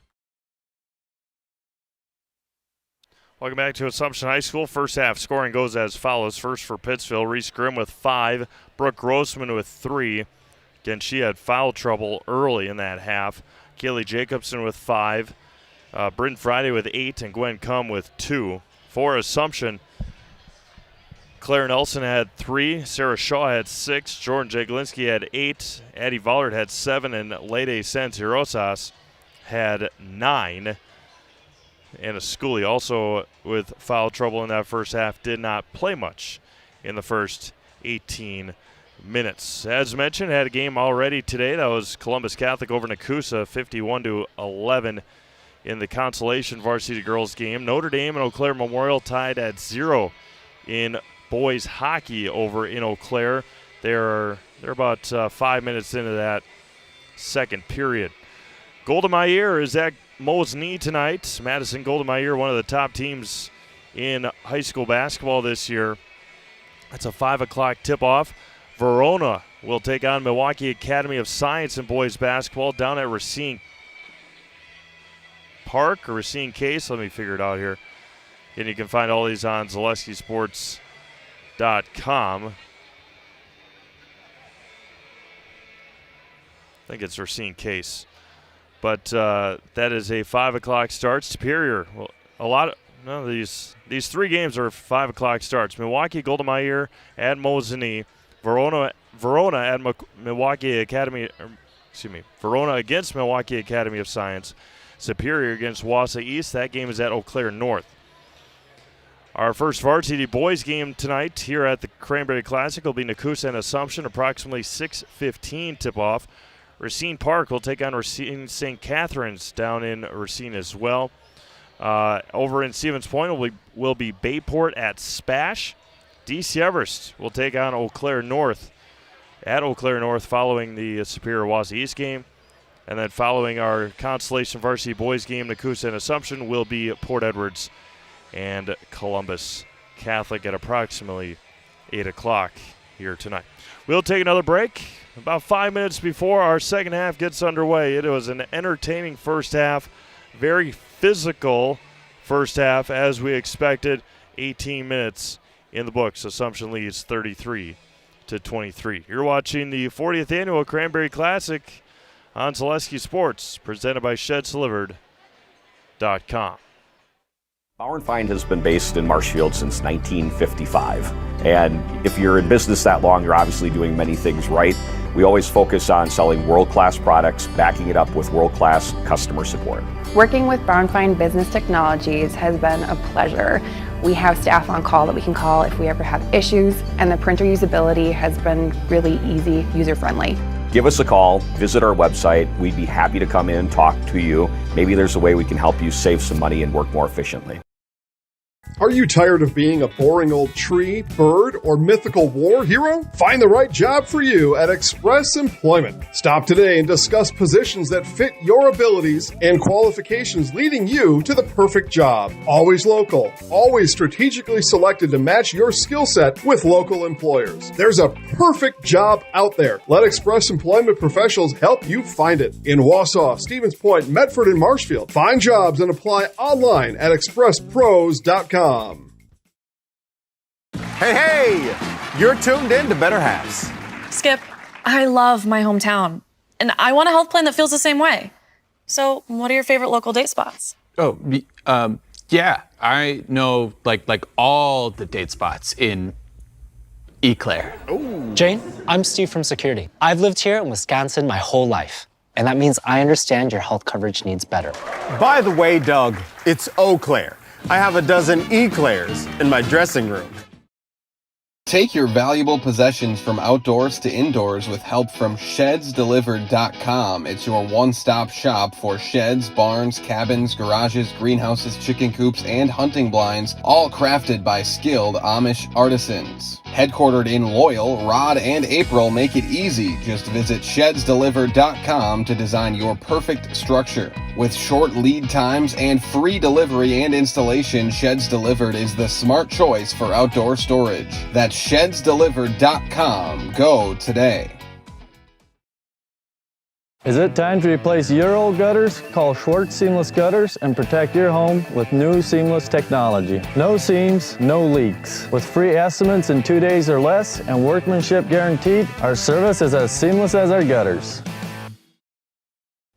Welcome back to Assumption High School. First half scoring goes as follows. First for Pittsville, Reese Grimm with 5, Brooke Grossman with 3. Again, she had foul trouble early in that half. Kaylee Jacobson with 5, Bryn Friday with 8, and Gwen Cum with 2. For Assumption, Claire Nelson had 3, Sarah Shaw had 6, Jordan Jaglinski had 8, Addie Vollard had 7, and Lede Santirosas had 9. And a Schooley also with foul trouble in that first half did not play much in the first 18 minutes. As mentioned, had a game already today. That was Columbus Catholic over Nakusa, 51-11 in the consolation varsity girls game. Notre Dame and Eau Claire Memorial tied at 0 in boys hockey over in Eau Claire. They're about 5 minutes into that second period. Golda Meir is at Mo's knee tonight. Madison Golda Meir, one of the top teams in high school basketball this year. That's a 5 o'clock tip-off. Verona will take on Milwaukee Academy of Science in boys basketball down at Racine Park or Racine Case. Let me figure it out here. And you can find all these on ZaleskiSports.com. I think it's Racine Case. But that is a 5 o'clock start. Superior, well, these 3 games are 5 o'clock starts. Milwaukee, Golda Meir at Mosinee. Verona at Milwaukee Academy. Verona against Milwaukee Academy of Science. Superior against Wausau East. That game is at Eau Claire North. Our first varsity boys game tonight here at the Cranberry Classic will be Nakusa and Assumption. Approximately 6:15 tip-off. Racine Park will take on Racine St. Catharines down in Racine as well. Over in Stevens Point will be Bayport at Spash. DC Everest will take on Eau Claire North at Eau Claire North following the Superior Wausau East game. And then following our Constellation Varsity Boys game, Nakusa and Assumption will be Port Edwards and Columbus Catholic at approximately 8 o'clock here tonight. We'll take another break. About 5 minutes before our second half gets underway. It was an entertaining first half, very physical first half as we expected. 18 minutes in the books. Assumption leads 33-23. You're watching the 40th annual Cranberry Classic on Zaleski Sports, presented by ShedsDelivered.com. Bauer & Feind has been based in Marshfield since 1955. And if you're in business that long, you're obviously doing many things right. We always focus on selling world-class products, backing it up with world-class customer support. Working with Bauer & Feind Business Technologies has been a pleasure. We have staff on call that we can call if we ever have issues, and the printer usability has been really easy, user-friendly. Give us a call, visit our website. We'd be happy to come in, talk to you. Maybe there's a way we can help you save some money and work more efficiently. Are you tired of being a boring old tree, bird, or mythical war hero? Find the right job for you at Express Employment. Stop today and discuss positions that fit your abilities and qualifications, leading you to the perfect job. Always local, always strategically selected to match your skill set with local employers. There's a perfect job out there. Let Express Employment professionals help you find it. In Wausau, Stevens Point, Medford, and Marshfield. Find jobs and apply online at expresspros.com. Hey, you're tuned in to Better Halves. Skip, I love my hometown, and I want a health plan that feels the same way. So, what are your favorite local date spots? Oh, yeah, I know like all the date spots in Eau Claire. Jane, I'm Steve from Security. I've lived here in Wisconsin my whole life, and that means I understand your health coverage needs better. By the way, Doug, it's Eau Claire. I have a dozen Eclairs in my dressing room. Take your valuable possessions from outdoors to indoors with help from ShedsDelivered.com. It's your one-stop shop for sheds, barns, cabins, garages, greenhouses, chicken coops, and hunting blinds, all crafted by skilled Amish artisans. Headquartered in Loyal, Rod and April make it easy. Just visit ShedsDelivered.com to design your perfect structure. With short lead times and free delivery and installation, Sheds Delivered is the smart choice for outdoor storage. That's ShedsDelivered.com. Go today. Is it time to replace your old gutters? Call Schwartz Seamless Gutters and protect your home with new seamless technology. No seams, no leaks. With free estimates in 2 days or less and workmanship guaranteed, our service is as seamless as our gutters.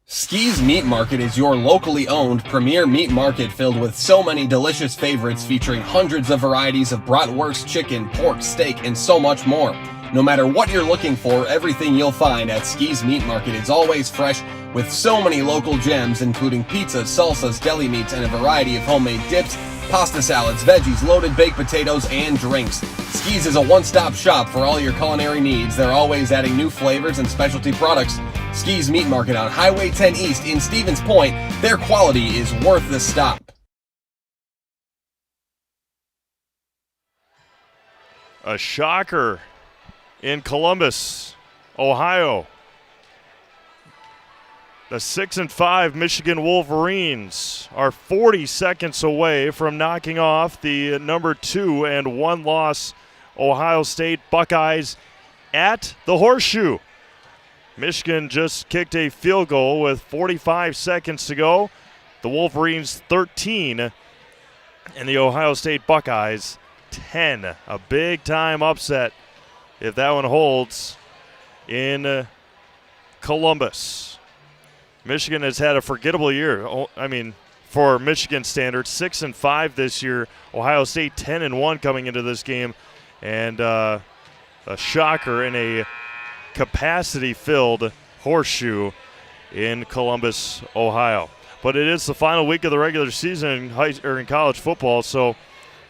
Ski's Meat Market is your locally owned premier meat market filled with so many delicious favorites featuring hundreds of varieties of bratwurst, chicken, pork, steak, and so much more. No matter what you're looking for, everything you'll find at Ski's Meat Market is always fresh with so many local gems including pizzas, salsas, deli meats, and a variety of homemade dips, pasta salads, veggies, loaded baked potatoes, and drinks. Ski's is a one-stop shop for all your culinary needs. They're always adding new flavors and specialty products. Ski's Meat Market on Highway 10 East in Stevens Point. Their quality is worth the stop. A shocker in Columbus, Ohio. The 6-5 Michigan Wolverines are 40 seconds away from knocking off the number 2 and 1 loss Ohio State Buckeyes at the Horseshoe. Michigan just kicked a field goal with 45 seconds to go. The Wolverines 13 and the Ohio State Buckeyes 10. A big-time upset if that one holds in Columbus. Michigan has had a forgettable year. I mean, for Michigan standards, 6-5 this year. Ohio State 10-1 coming into this game. And a shocker in a capacity-filled Horseshoe in Columbus, Ohio. But it is the final week of the regular season in college football, so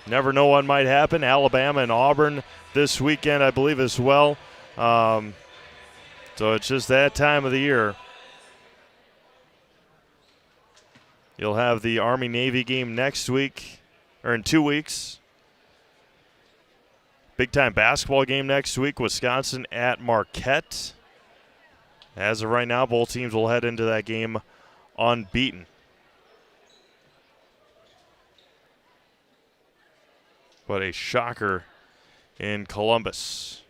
never know what might happen. Alabama and Auburn this weekend, I believe, as well. So it's just that time of the year. You'll have the Army-Navy game next week, or in 2 weeks. Big-time basketball game next week, Wisconsin at Marquette. As of right now, both teams will head into that game unbeaten. But a shocker in Columbus.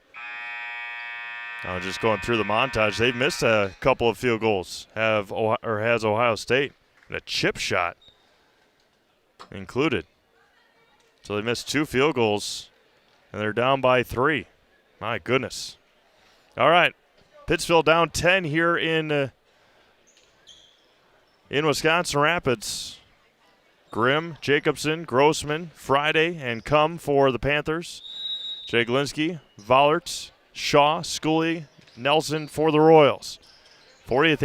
Now just going through the montage, they've missed a couple of field goals. Has Ohio State. And a chip shot included. So they missed 2 field goals. And they're down by 3. My goodness. All right. Pittsville down 10 here in Wisconsin Rapids. Grimm, Jacobson, Grossman, Friday, and Cum for the Panthers. Jaglinski, Vollert, Shaw, Schooley, Nelson for the Royals. 40th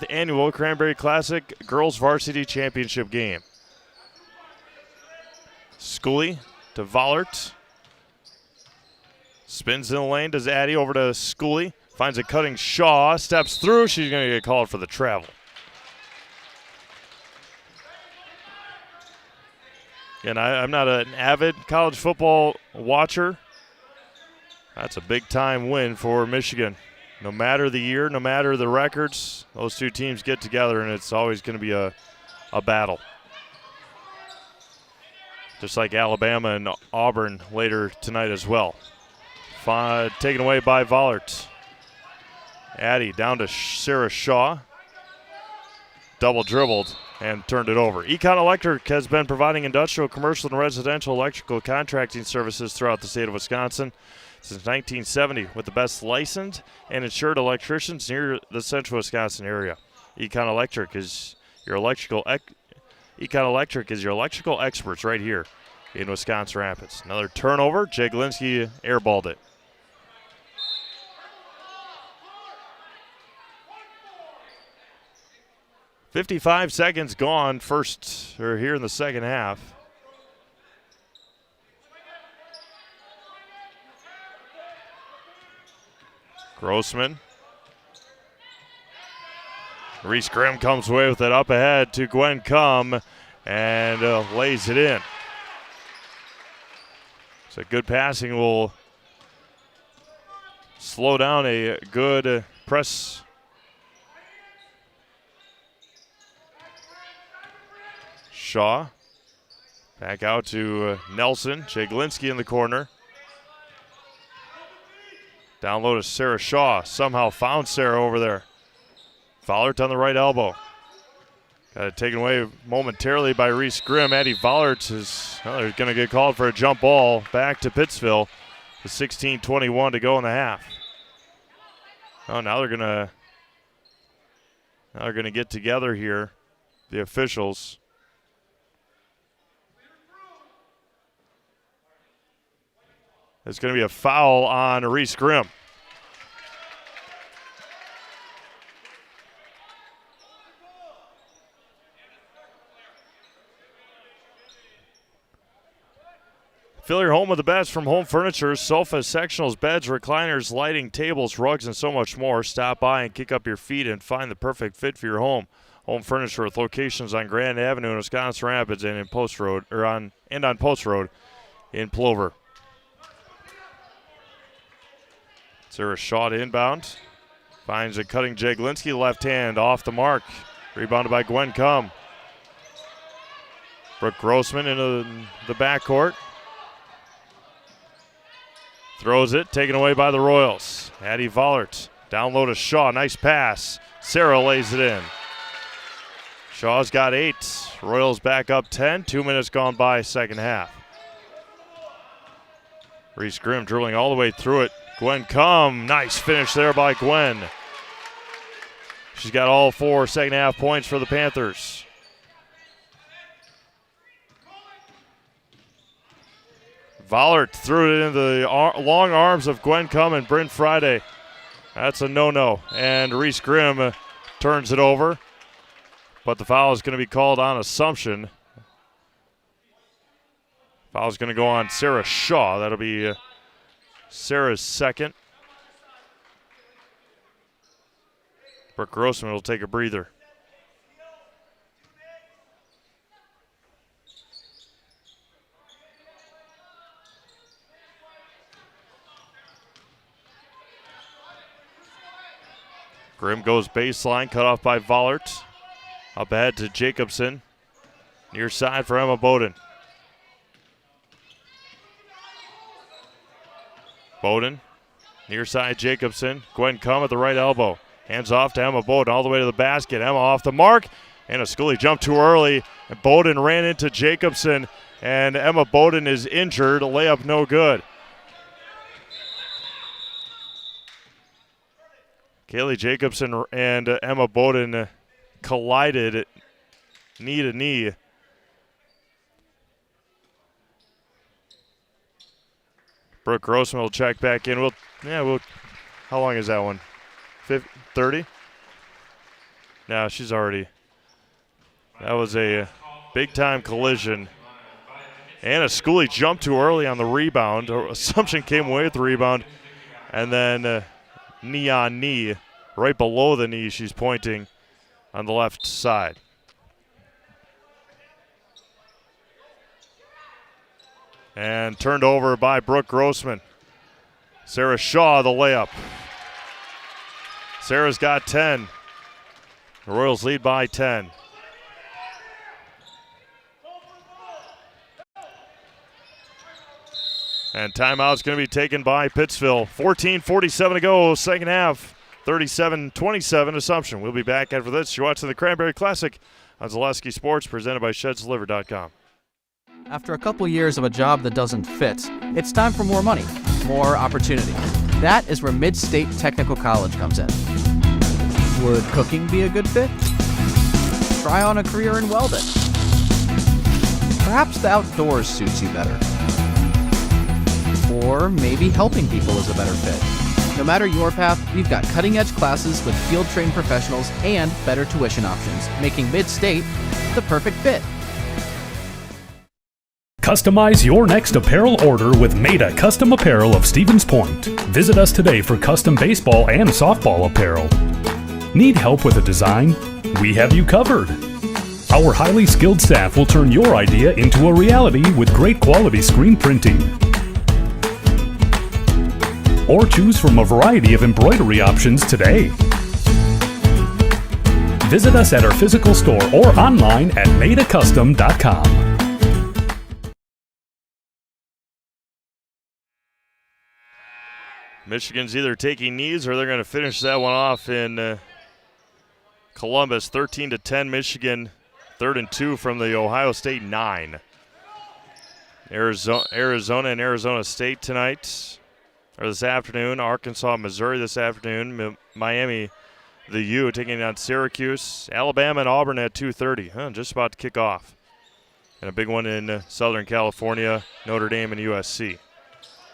annual Cranberry Classic Girls Varsity Championship game. Schooley to Vollert. Spins in the lane, does Addy over to Schooley. Finds a cutting Shaw, steps through. She's going to get called for the travel. And I'm not an avid college football watcher. That's a big-time win for Michigan. No matter the year, no matter the records, those two teams get together, and it's always going to be a battle. Just like Alabama and Auburn later tonight as well. Taken away by Vollert. Addy down to Sarah Shaw. Double dribbled and turned it over. Econ Electric has been providing industrial, commercial, and residential electrical contracting services throughout the state of Wisconsin since 1970 with the best licensed and insured electricians near the central Wisconsin area. Econ Electric is your electrical experts right here in Wisconsin Rapids. Another turnover. Jaglinski airballed it. .55 seconds gone here in the second half. Grossman. Reese Grimm comes away with it up ahead to Gwen Cum and lays it in. So good passing will slow down a good press. Shaw. Back out to Nelson. Jaglinski in the corner. Down low to Sarah Shaw. Somehow found Sarah over there. Vollert on the right elbow. Got it taken away momentarily by Reese Grimm. Addie Vollert is going to get called for a jump ball back to Pittsville. With 16:21 to go in the half. Oh, now they're going to get together here, the officials. There's going to be a foul on Reese Grimm. Fill your home with the best from Home Furniture, sofas, sectionals, beds, recliners, lighting, tables, rugs, and so much more. Stop by and kick up your feet and find the perfect fit for your home. Home Furniture with locations on Grand Avenue in Wisconsin Rapids and on Post Road in Plover. Sarah Shaw to inbound. Finds a cutting Jaglinski, left hand off the mark. Rebounded by Gwen Cum. Brooke Grossman into the backcourt. Throws it, taken away by the Royals. Addie Vollert down low to Shaw. Nice pass. Sarah lays it in. Shaw's got 8. Royals back up 10. 2 minutes gone by, second half. Reese Grimm dribbling all the way through it. Gwen Cum, nice finish there by Gwen. She's got all 4 second half points for the Panthers. Vollert threw it into the long arms of Gwen Cum and Bryn Friday. That's a no-no. And Reese Grimm turns it over. But the foul is going to be called on Assumption. Foul is going to go on Sarah Shaw. That'll be Sarah's second. Brooke Grossman will take a breather. Grimm goes baseline, cut off by Vollert. Up ahead to Jacobson. Near side for Emma Bowden. Bowden, near side Jacobson. Gwen Cum at the right elbow. Hands off to Emma Bowden all the way to the basket. Emma off the mark. And a Scully jumped too early. And Bowden ran into Jacobson. And Emma Bowden is injured. A layup no good. Kaylee Jacobson and Emma Bowden collided knee to knee. Brooke Grossman will check back in. How long is that one? 30? No, she's already. That was a big-time collision. Anna Schooley jumped too early on the rebound. Assumption came away with the rebound. And then knee on knee, right below the knee, she's pointing on the left side. And turned over by Brooke Grossman. Sarah Shaw, the layup. Sarah's got 10. The Royals lead by 10. And timeout's going to be taken by Pittsville. 14:47 to go, second half. 37-27 Assumption. We'll be back after this. You're watching the Cranberry Classic on Zaleski Sports, presented by ShedsDelivered.com. After a couple years of a job that doesn't fit, it's time for more money, more opportunity. That is where Mid-State Technical College comes in. Would cooking be a good fit? Try on a career in welding. Perhaps the outdoors suits you better. Or maybe helping people is a better fit. No matter your path, we've got cutting-edge classes with field-trained professionals and better tuition options, making Mid-State the perfect fit. Customize your next apparel order with Maida Custom Apparel of Stevens Point. Visit us today for custom baseball and softball apparel. Need help with a design? We have you covered. Our highly skilled staff will turn your idea into a reality with great quality screen printing. Or choose from a variety of embroidery options today. Visit us at our physical store or online at maidacustom.com. Michigan's either taking knees or they're going to finish that one off in Columbus. 13-10 Michigan, 3rd and 2 from the Ohio State 9. Arizona and Arizona State tonight, or this afternoon. Arkansas, Missouri this afternoon. Miami, the U, taking on Syracuse. Alabama and Auburn at 2:30. Just about to kick off. And a big one in Southern California, Notre Dame and USC.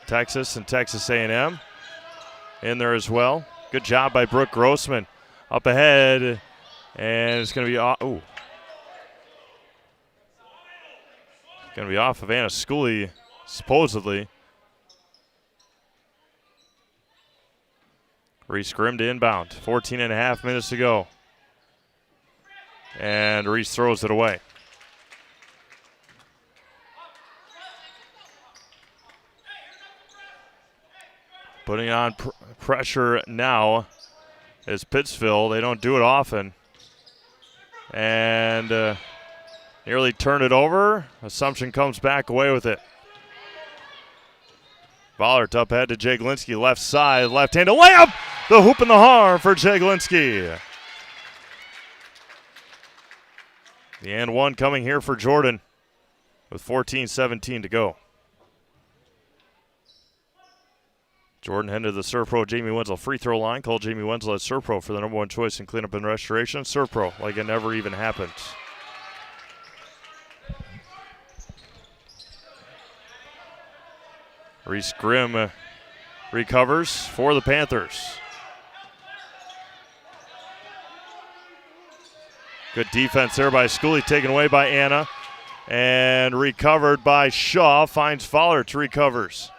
Texas and Texas A&M in there as well. Good job by Brooke Grossman. Up ahead, and it's going to be going to be off of Anna Schooley, supposedly. Reese Grimm to inbound. 14.5 minutes to go. And Reese throws it away. Putting on pressure now is Pittsville. They don't do it often. And nearly turned it over. Assumption comes back away with it. Vollert up ahead to Jaglinski, left side, left-handed layup. The hoop and the harm for Jaglinski. The and one coming here for Jordan with 14:17 to go. Jordan headed to the ServPro Jamie Wenzel free throw line. Call Jamie Wenzel at ServPro for the #1 choice in cleanup and restoration. ServPro, like it never even happened. Reese Grimm recovers for the Panthers. Good defense there by Schooley, taken away by Anna. And recovered by Shaw. Finds Fowler to recovers.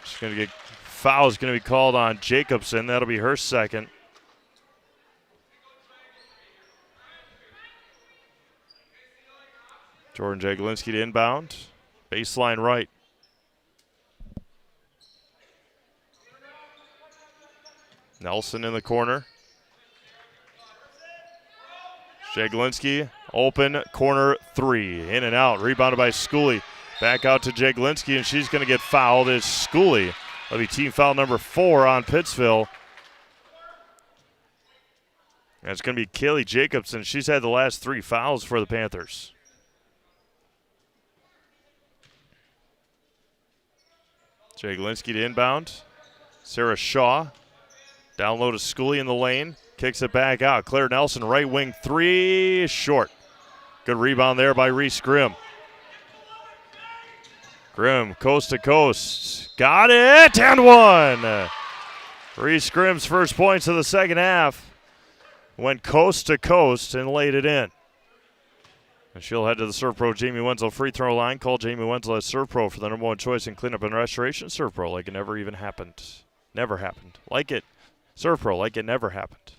She's going to get foul is going to be called on Jacobson. That'll be her second. Jordan Jaglinski to inbound. Baseline right. Nelson in the corner. Jaglinski, open, corner three. In and out, rebounded by Schooley. Back out to Jaglinski, and she's going to get fouled. It's Schooley. That'll be team foul number 4 on Pittsville. And it's going to be Kaylee Jacobson. She's had the last 3 fouls for the Panthers. Jaglinski to inbound. Sarah Shaw. Down low to Schooley in the lane. Kicks it back out. Claire Nelson, right wing three, short. Good rebound there by Reese Grimm. Grimm, coast to coast. Got it, and one. Reese Grimm's first points of the second half. Went coast to coast and laid it in. And she'll head to the ServPro Jamie Wenzel free throw line. Call Jamie Wenzel at ServPro for the #1 choice in cleanup and restoration. ServPro, like it never even happened. Never happened. Like it. ServPro, like it never happened.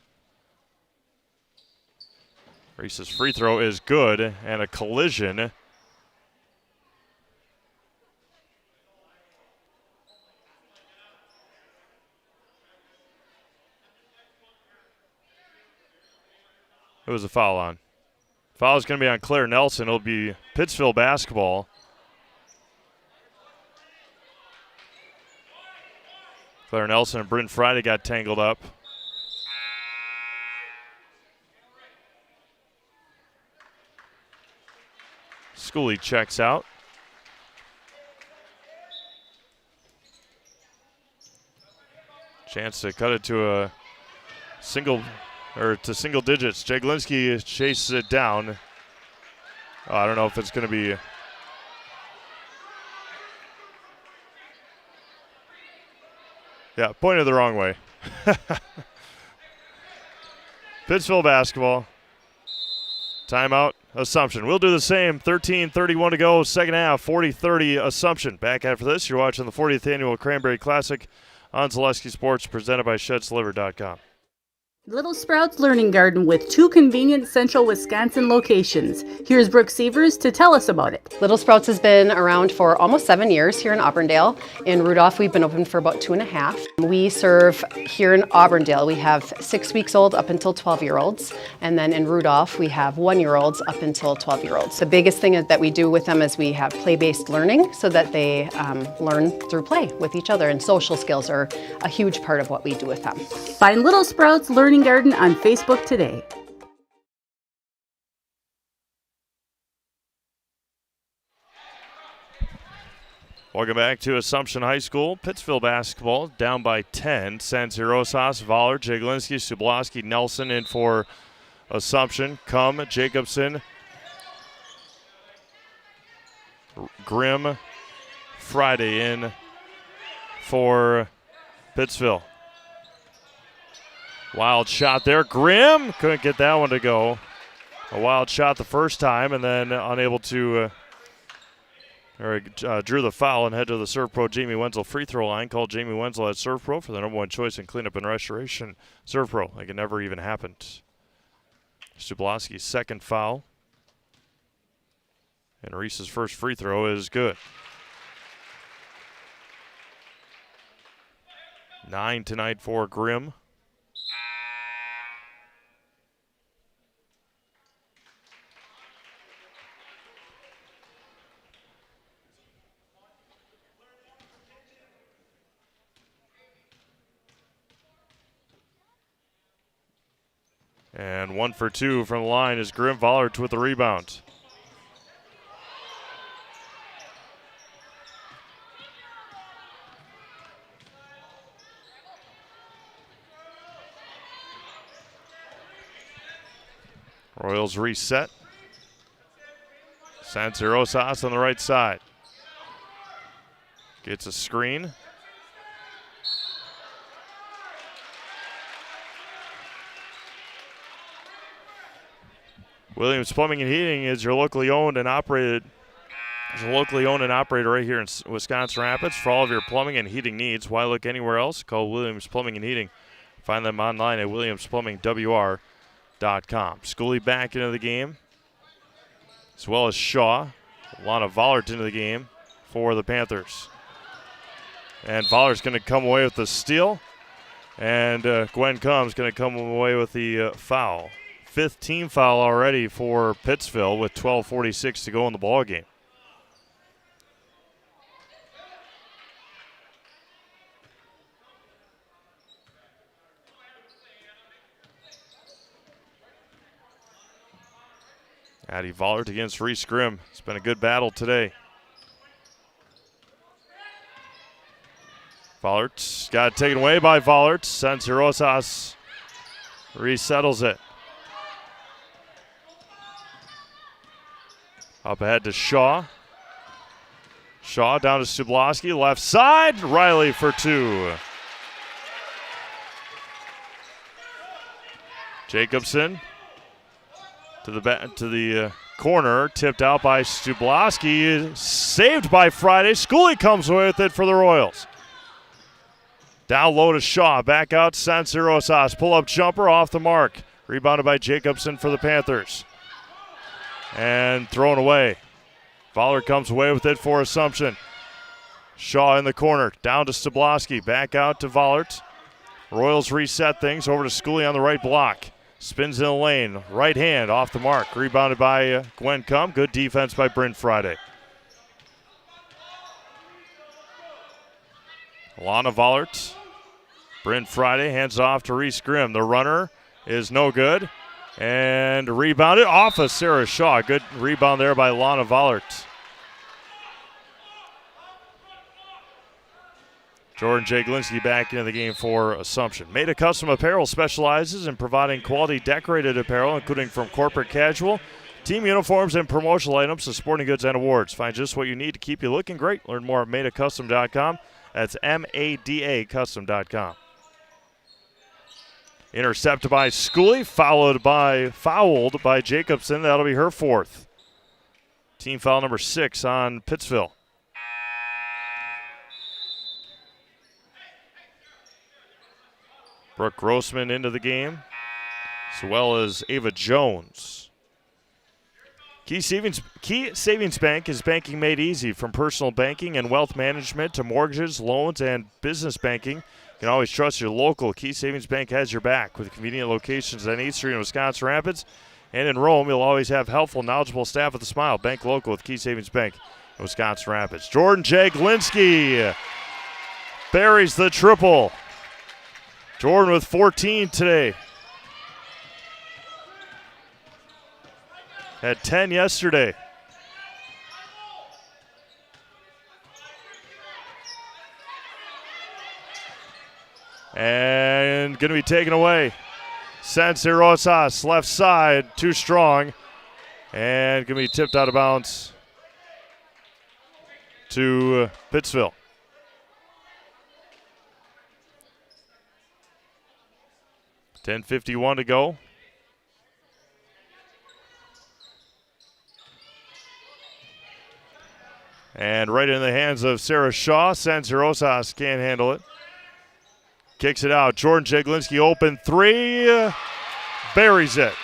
Reese's free throw is good, and a collision Who was the foul on? Foul is going to be on Claire Nelson. It'll be Pittsville basketball. Claire Nelson and Bryn Friday got tangled up. Schooley checks out. Chance to cut it to a single digits. Jaglinski chases it down. I don't know if it's going to be. Yeah, pointed the wrong way. Pittsville basketball. Timeout, Assumption. We'll do the same. 13:31 to go, second half, 40-30 Assumption. Back after this, you're watching the 40th Annual Cranberry Classic on Zaleski Sports, presented by ShedsDelivered.com. Little Sprouts Learning Garden with 2 convenient central Wisconsin locations. Here's Brooke Sievers to tell us about it. Little Sprouts has been around for almost 7 years here in Auburndale. In Rudolph, we've been open for about 2.5. We serve here in Auburndale. We have 6 weeks old up until 12-year-olds. And then in Rudolph, we have 1-year-olds up until 12-year-olds. The biggest thing that we do with them is we have play-based learning so that they learn through play with each other. And social skills are a huge part of what we do with them. Find Little Sprouts Learning Garden on Facebook today. Welcome back to Assumption High School. Pittsville basketball down by 10. San Rosas, Voller, Jaglinski, Sublaski, Nelson in for Assumption. Jacobson, Grimm, Friday in for Pittsville. Wild shot there. Grimm couldn't get that one to go. A wild shot the first time and then unable to drew the foul and head to the Serve Pro Jamie Wenzel free throw line. Called Jamie Wenzel at Serve Pro for the number 1 choice in cleanup and restoration. Serve Pro, like it never even happened. Sublaski's second foul. And Reese's first free throw is good. 9 tonight for Grimm. And 1 for 2 from the line is Grimm. Vollert with the rebound. Royals reset. San Rosas on the right side. Gets a screen. Williams Plumbing and Heating is your locally owned and operated. Is a locally owned and operated right here in Wisconsin Rapids for all of your plumbing and heating needs. Why look anywhere else? Call Williams Plumbing and Heating. Find them online at WilliamsPlumbingWR.com. Schooley back into the game, as well as Shaw. Lana Vollert into the game for the Panthers. And Vollert's going to come away with the steal. And Gwen Combs going to come away with the foul. 5th team foul already for Pittsville with 12:46 to go in the ball game. Addie Vollert against Reese Grimm. It's been a good battle today. Vollert got taken away by Vollert. San Rosas resettles it. Up ahead to Shaw. Shaw down to Sublaski, left side. Riley for 2. Jacobson to the corner, tipped out by Sublaski, saved by Friday. Schooley comes away with it for the Royals. Down low to Shaw, back out to San Rosas. Pull-up jumper off the mark. Rebounded by Jacobson for the Panthers. And thrown away. Voller comes away with it for Assumption. Shaw in the corner, down to Sublaski, back out to Vollert. Royals reset things over to Schooley on the right block. Spins in the lane. Right hand off the mark. Rebounded by Gwen Cum. Good defense by Bryn Friday. Alana Vollert. Bryn Friday hands off to Reese Grimm. The runner is no good. And rebounded off of Sarah Shaw. Good rebound there by Lana Vollert. Jordan Jaglinski back into the game for Assumption. Made a Custom Apparel specializes in providing quality decorated apparel, including from corporate casual, team uniforms, and promotional items to sporting goods and awards. Find just what you need to keep you looking great. Learn more at madeacustom.com. That's MADA custom.com. Intercepted by Schooley, fouled by Jacobson. That'll be her fourth. Team foul number 6 on Pittsville. Brooke Grossman into the game, as well as Ava Jones. Key Savings Bank is banking made easy. From personal banking and wealth management to mortgages, loans, and business banking. You can always trust your local Key Savings Bank has your back. With convenient locations on 8th Street in Wisconsin Rapids and in Rome, you'll always have helpful, knowledgeable staff with a smile. Bank local with Key Savings Bank in Wisconsin Rapids. Jordan Jaglinski buries the triple. Jordan with 14 today. Had 10 yesterday. And going to be taken away. Sensi Rosas, left side, too strong. And going to be tipped out of bounds to Pittsville. .51 to go. And right in the hands of Sarah Shaw. Sensi Rosas can't handle it. Kicks it out. Jordan Jaglinski open three. Buries it.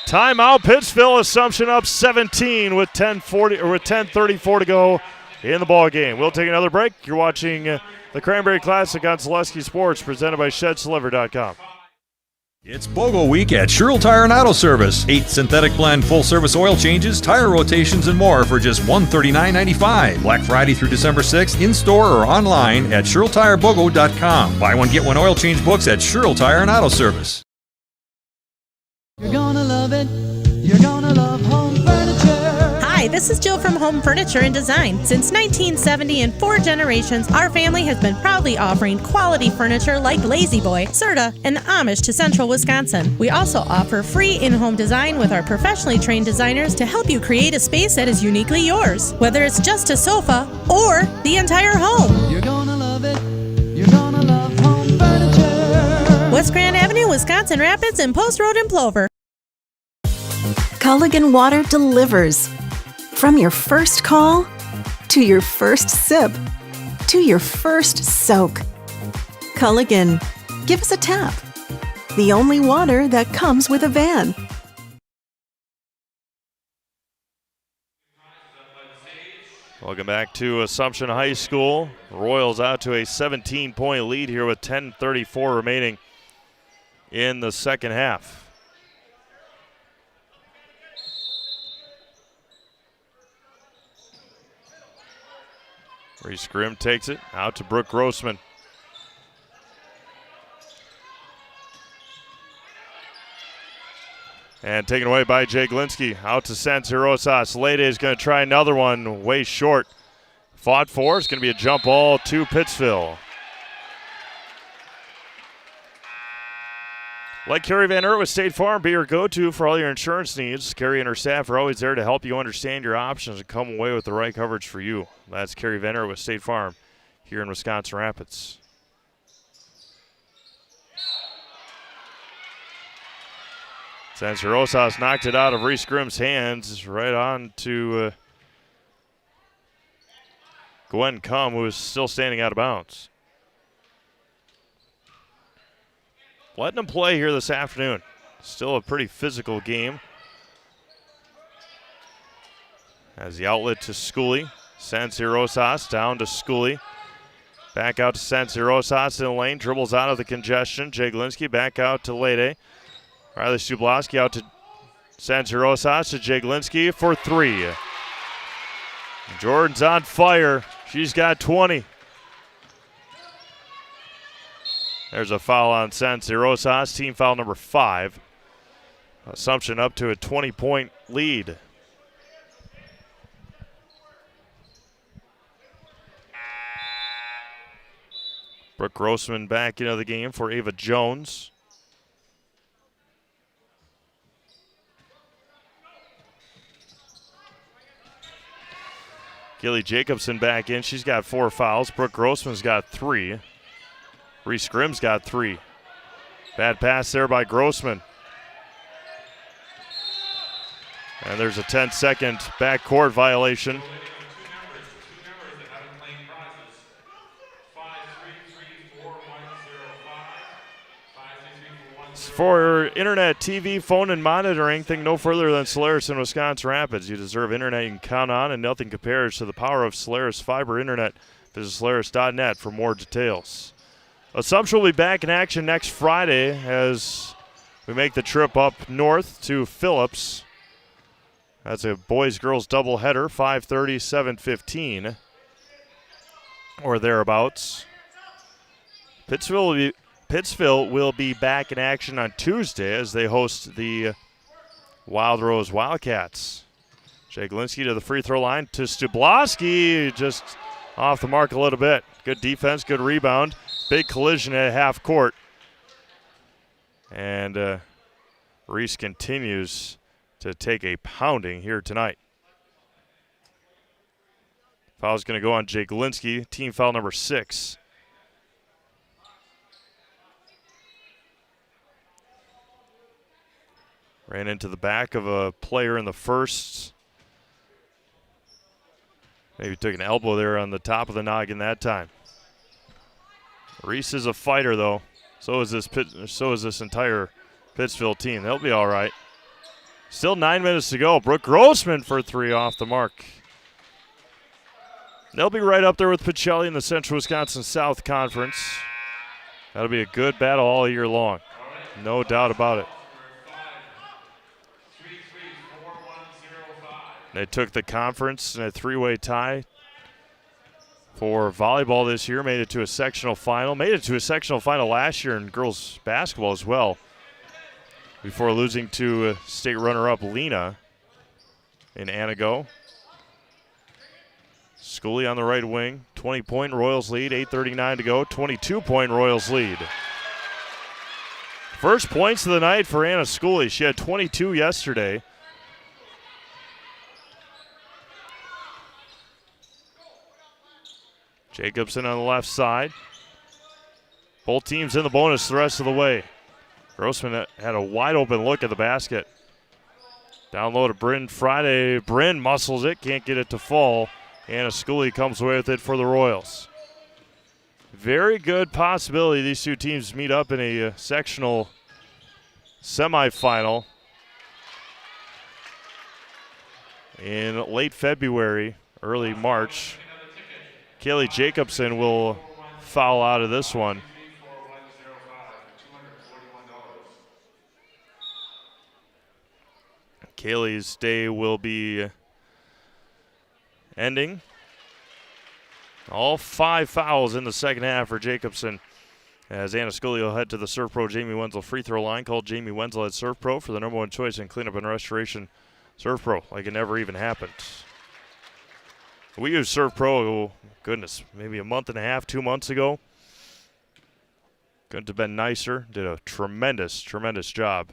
Timeout. Pittsville. Assumption up 17 with 10:34 to go in the ball game. We'll take another break. You're watching the Cranberry Classic on Zaleski Sports, presented by ShedsDeliver.com. It's BOGO week at Sherrill Tire and Auto Service. 8 synthetic blend full-service oil changes, tire rotations, and more for just $139.95. Black Friday through December 6th, in-store or online at SherrillTireBOGO.com. Buy one, get one oil change books at Sherrill Tire and Auto Service. You're gonna love it. You're gonna love home furniture. Hi, this is Jill from Home Furniture and Design. Since 1970 and 4 generations, our family has been proudly offering quality furniture like Lazy Boy, Serta, and Amish to Central Wisconsin. We also offer free in-home design with our professionally trained designers to help you create a space that is uniquely yours, whether it's just a sofa or the entire home. You're gonna love it. You're gonna love home furniture. West Grand Avenue, Wisconsin Rapids, and Post Road in Plover. Culligan Water delivers. From your first call, to your first sip, to your first soak. Culligan, give us a tap. The only water that comes with a van. Welcome back to Assumption High School. Royals out to a 17-point lead here with 10:34 remaining in the second half. Reese Grimm takes it out to Brooke Grossman. And taken away by Jaglinski. Out to Sensi Rosas. Lede is going to try another one, way short. Fought for. It's going to be a jump ball to Pittsville. Like Carrie Van Ert with State Farm, be your go-to for all your insurance needs. Carrie and her staff are always there to help you understand your options and come away with the right coverage for you. That's Carrie Van Ert with State Farm here in Wisconsin Rapids. Sensi Rosas knocked it out of Reese Grimm's hands, right on to Gwen Cum, who is still standing out of bounds. Letting them play here this afternoon. Still a pretty physical game. As the outlet to Schooley. Sensi Rosas down to Schooley. Back out to Sensi Rosas in the lane. Dribbles out of the congestion. Jaglinski back out to Lede. Riley Stubloski out to Sensi Rosas to Jaglinski for 3. Jordan's on fire. She's got 20. There's a foul on Sensi Rosas. Team foul number 5. Assumption up to a 20-point lead. Brooke Grossman back into the game for Ava Jones. Gilly Jacobson back in. She's got 4 fouls. Brooke Grossman's got 3. Reese Grimm's got 3. Bad pass there by Grossman. And there's a 10-second backcourt violation. For internet, TV, phone, and monitoring, think no further than Solaris in Wisconsin Rapids. You deserve internet you can count on, and nothing compares to the power of Solaris fiber internet. Visit Solaris.net for more details. Assumption will be back in action next Friday as we make the trip up north to Phillips. That's a boys-girls doubleheader, 5:30, 7:15, or thereabouts. Pittsville will be back in action on Tuesday as they host the Wild Rose Wildcats. Jaglinski to the free throw line to Stubloski, just off the mark a little bit. Good defense, good rebound. Big collision at half court. And Reese continues to take a pounding here tonight. Foul's going to go on Jaglinski, team foul number 6. Ran into the back of a player in the first. Maybe took an elbow there on the top of the noggin that time. Reese is a fighter, though. So is this entire Pittsville team. They'll be all right. Still 9 minutes to go. Brooke Grossman for 3 off the mark. They'll be right up there with Pacelli in the Central Wisconsin South Conference. That'll be a good battle all year long. No doubt about it. They took the conference in a 3-way tie for volleyball this year, made it to a sectional final. Made it to a sectional final last year in girls basketball as well, before losing to state runner-up Lena in Anago. Schooley on the right wing, 20-point Royals lead, 8:39 to go, 22-point Royals lead. First points of the night for Anna Schooley. She had 22 yesterday. Jacobson on the left side. Both teams in the bonus the rest of the way. Grossman had a wide open look at the basket. Down low to Bryn Friday. Bryn muscles it, can't get it to fall. Anna Schooley comes away with it for the Royals. Very good possibility these two teams meet up in a sectional semifinal in late February, early March. Kaylee Jacobson will foul out of this one. Kaylee's day will be ending. All 5 fouls in the second half for Jacobson, as Anna Schooley will head to the Serve Pro Jamie Wenzel free throw line. Call Jamie Wenzel at Serve Pro for the #1 choice in cleanup and restoration. Serve Pro, like it never even happened. We used Serve Pro, goodness, maybe a month and a half, 2 months ago. Couldn't have been nicer. Did a tremendous, tremendous job.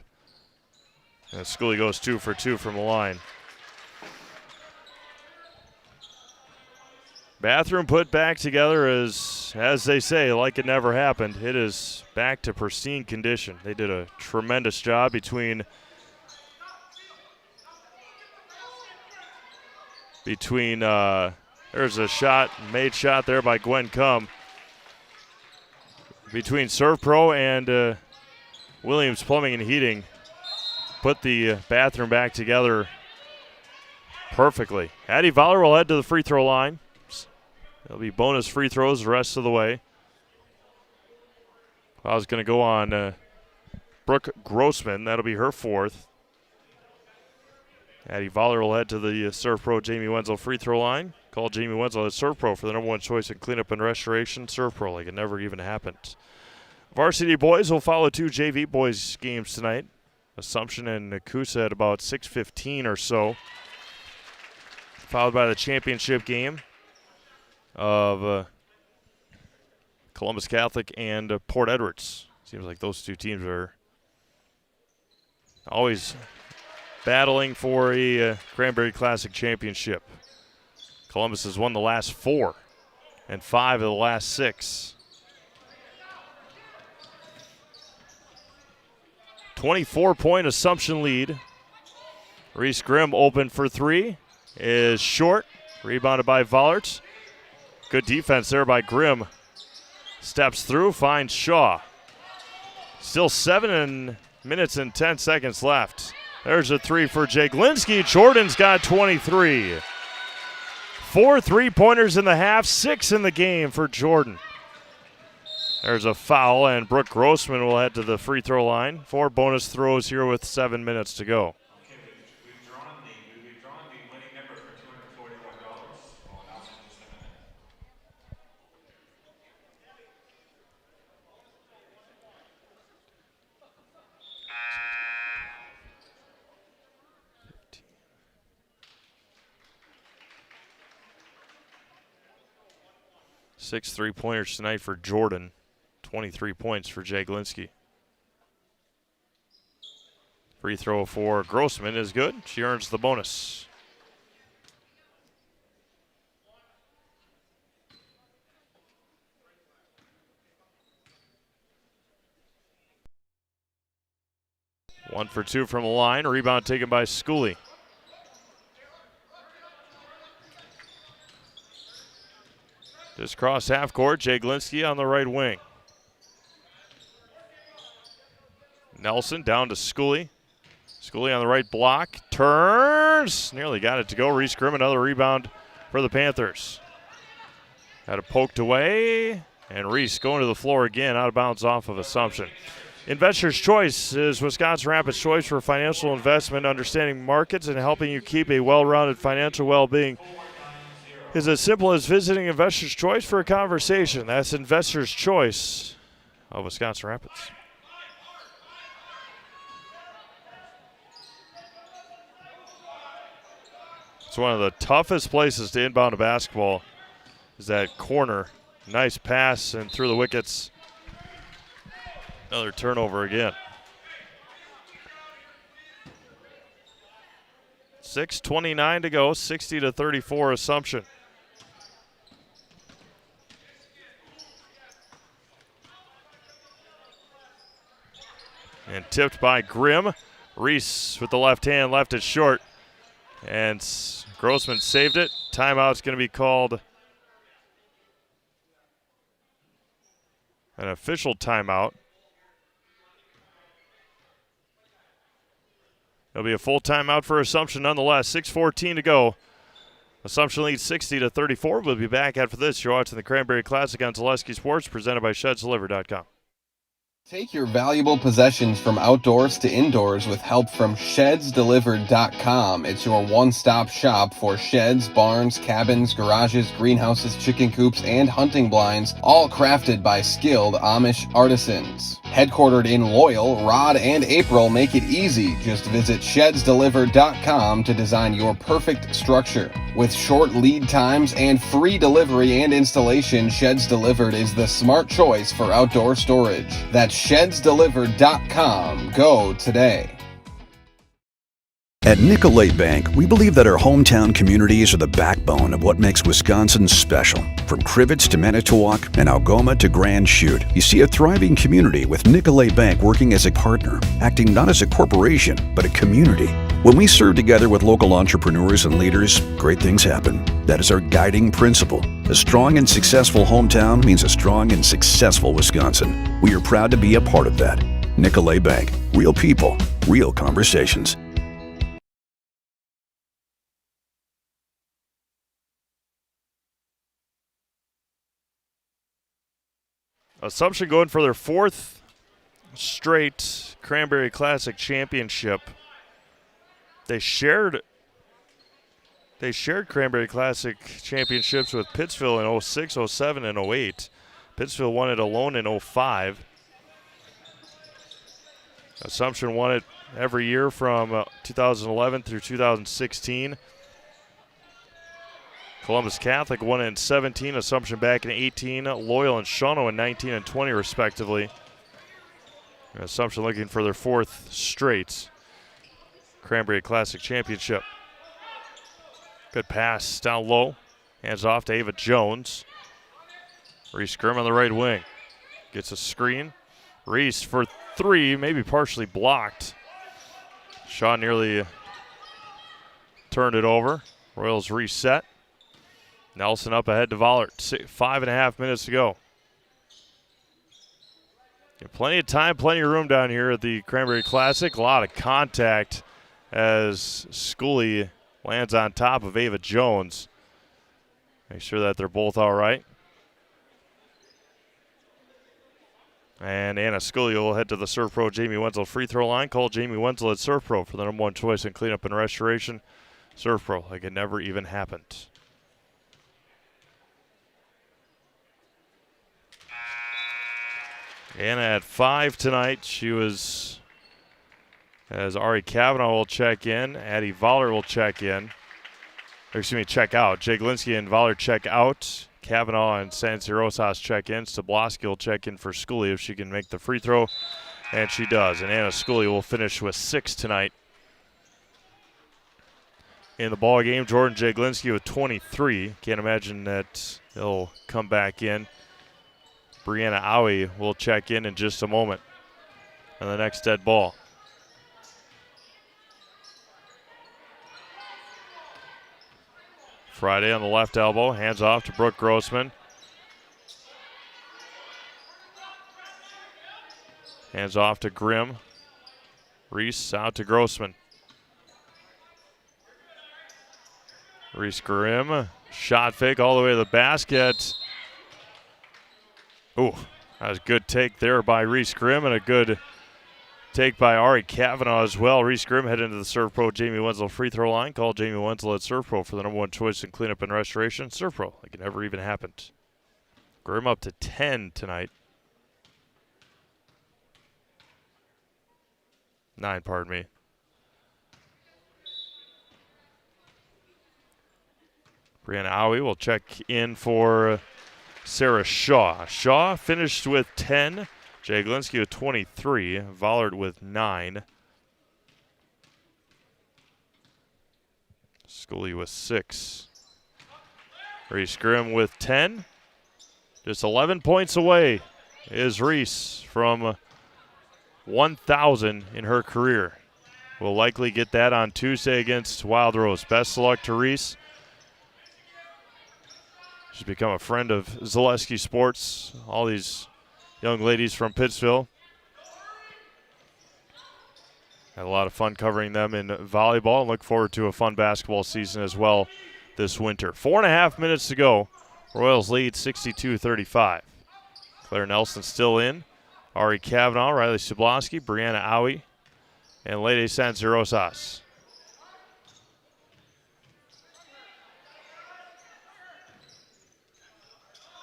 And Schooley goes 2 for 2 from the line. Bathroom put back together as they say, like it never happened. It is back to pristine condition. They did a tremendous job between there's a made shot there by Gwen Cum. Between Serve Pro and Williams Plumbing and Heating, put the bathroom back together perfectly. Addie Voller will head to the free throw line. There'll be bonus free throws the rest of the way. I was going to go on Brooke Grossman. That'll be her fourth. Addie Voller will head to the Serve Pro Jamie Wenzel free throw line. Call Jamie Wenzel at Serve Pro for the #1 choice in cleanup and restoration. Serve Pro like it never even happened. Varsity boys will follow 2 JV boys games tonight. Assumption and Nakusa at about 6:15 or so. Followed by the championship game of Columbus Catholic and Port Edwards. Seems like those two teams are always battling for a Cranberry Classic championship. Columbus has won the last 4 and 5 of the last 6. 24-point Assumption lead. Reese Grimm open for 3. Is short. Rebounded by Vollert. Good defense there by Grimm. Steps through, finds Shaw. Still 7 minutes and 10 seconds left. There's a 3 for Jaglinski. Jordan's got 23. 4 3-pointers in the half, 6 in the game for Jordan. There's a foul, and Brooke Grossman will head to the free throw line. 4 bonus throws here with 7 minutes to go. 6 3-pointers tonight for Jordan. 23 points for Jaglinski. Free throw for Grossman is good. She earns the bonus. One for 2 from the line. Rebound taken by Schooley. Just cross half court. Jaglinski on the right wing. Nelson down to Schooley. Schooley on the right block. Turns. Nearly got it to go. Reese Grimm, another rebound for the Panthers. Had it poked away. And Reese going to the floor again, out of bounds off of Assumption. Investor's Choice is Wisconsin Rapids' choice for financial investment, understanding markets, and helping you keep a well-rounded financial well-being. Is as simple as visiting Investor's Choice for a conversation. That's Investor's Choice of Wisconsin Rapids. It's one of the toughest places to inbound a basketball is that corner. Nice pass and through the wickets. Another turnover again. 6:29 to go, 60-34 Assumption. And tipped by Grimm. Reese with the left hand, left it short. And Grossman saved it. Timeout's going to be called. An official timeout. It'll be a full timeout for Assumption nonetheless. 6:14 to go. Assumption leads 60-34. We'll be back after this. You're watching the Cranberry Classic on Zaleski Sports, presented by ShedsDeliver.com. Take your valuable possessions from outdoors to indoors with help from ShedsDelivered.com. It's your one-stop shop for sheds, barns, cabins, garages, greenhouses, chicken coops, and hunting blinds, all crafted by skilled Amish artisans. Headquartered in Loyal, Rod and April make it easy. Just visit ShedsDelivered.com to design your perfect structure. With short lead times and free delivery and installation, Sheds Delivered is the smart choice for outdoor storage. That's ShedsDelivered.com. Go today. At Nicolay Bank, we believe that our hometown communities are the backbone of what makes Wisconsin special. From Crivets to Manitowoc and Algoma to Grand Chute, you see a thriving community with Nicolay Bank working as a partner, acting not as a corporation, but a community. When we serve together with local entrepreneurs and leaders, great things happen. That is our guiding principle. A strong and successful hometown means a strong and successful Wisconsin. We are proud to be a part of that. Nicolay Bank. Real people, real conversations. Assumption going for their 4th straight Cranberry Classic championship. They shared Cranberry Classic championships with Pittsville in 06, 07, and 08. Pittsville won it alone in 05. Assumption won it every year from 2011 through 2016. Columbus Catholic won it in 17, Assumption back in 18, Loyal and Shawano in 19 and 20 respectively. Assumption looking for their 4th straight Cranberry Classic championship. Good pass down low. Hands off to Ava Jones. Reese Grimm on the right wing. Gets a screen. Reese for 3, maybe partially blocked. Shaw nearly turned it over. Royals reset. Nelson up ahead to Vollert. 5.5 minutes to go. Plenty of time, plenty of room down here at the Cranberry Classic. A lot of contact as Schooley lands on top of Ava Jones. Make sure that they're both all right. And Anna Schooley will head to the Serve Pro Jamie Wenzel free throw line. Call Jamie Wenzel at Serve Pro for the #1 choice in cleanup and restoration. Serve Pro, like it never even happened. Anna at 5 tonight. She was, as Ari Kavanaugh will check in, Addie Voller will check in. Or excuse me, check out. Jaglinski and Voller check out. Kavanaugh and Sansi Rosas check in. Stabloski will check in for Schooley if she can make the free throw, and she does. And Anna Schooley will finish with 6 tonight. In the ball game, Jordan Jaglinski with 23. Can't imagine that he'll come back in. Brianna Owie will check in just a moment on the next dead ball. Friday on the left elbow, hands off to Brooke Grossman. Hands off to Grimm. Reese out to Grossman. Reese Grimm, shot fake all the way to the basket. Ooh, that was a good take there by Reese Grimm and a good take by Ari Kavanaugh as well. Reese Grimm headed into the Serve Pro Jamie Wenzel free throw line. Call Jamie Wenzel at Serve Pro for the #1 choice in cleanup and restoration. Serve Pro, like it never even happened. Grimm up to 10 tonight. 9, pardon me. Brianna Owie will check in for Sarah Shaw. Shaw finished with 10. Jaglinski with 23. Vollard with 9. Schooley with 6. Reese Grimm with 10. Just 11 points away is Reese from 1,000 in her career. Will likely get that on Tuesday against Wild Rose. Best of luck to Reese. She's become a friend of Zaleski Sports. All these young ladies from Pittsville. Had a lot of fun covering them in volleyball and look forward to a fun basketball season as well this winter. 4.5 minutes to go. Royals lead 62-35. Claire Nelson still in. Ari Kavanaugh, Riley Sublowski, Brianna Owie, and Lady Sansi Rosas.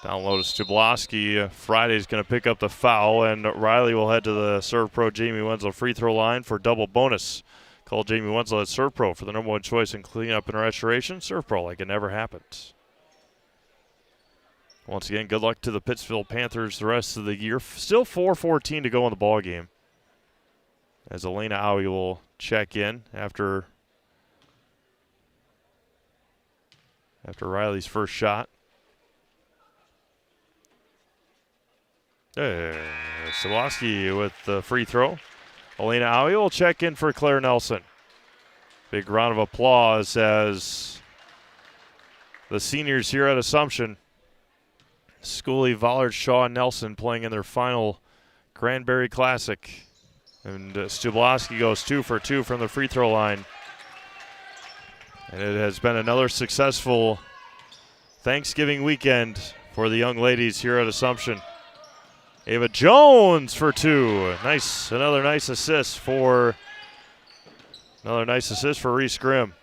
Down low to Stublowski. Friday's going to pick up the foul, and Riley will head to the Serve Pro Jamie Wenzel free throw line for double bonus. Call Jamie Wenzel at Serve Pro for the #1 choice in cleanup and restoration. Serve Pro like it never happened. Once again, good luck to the Pittsville Panthers the rest of the year. Still 4:14 to go in the ball game. As Elena Owie will check in after Riley's first shot. Sawalski with the free throw. Elena Owie will check in for Claire Nelson. Big round of applause as the seniors here at Assumption, Schooley, Vollard, Shaw, and Nelson playing in their final Cranberry Classic. And Stublowski goes 2 for 2 from the free throw line. And it has been another successful Thanksgiving weekend for the young ladies here at Assumption. Ava Jones for 2. Nice, another nice assist for Reese Grimm.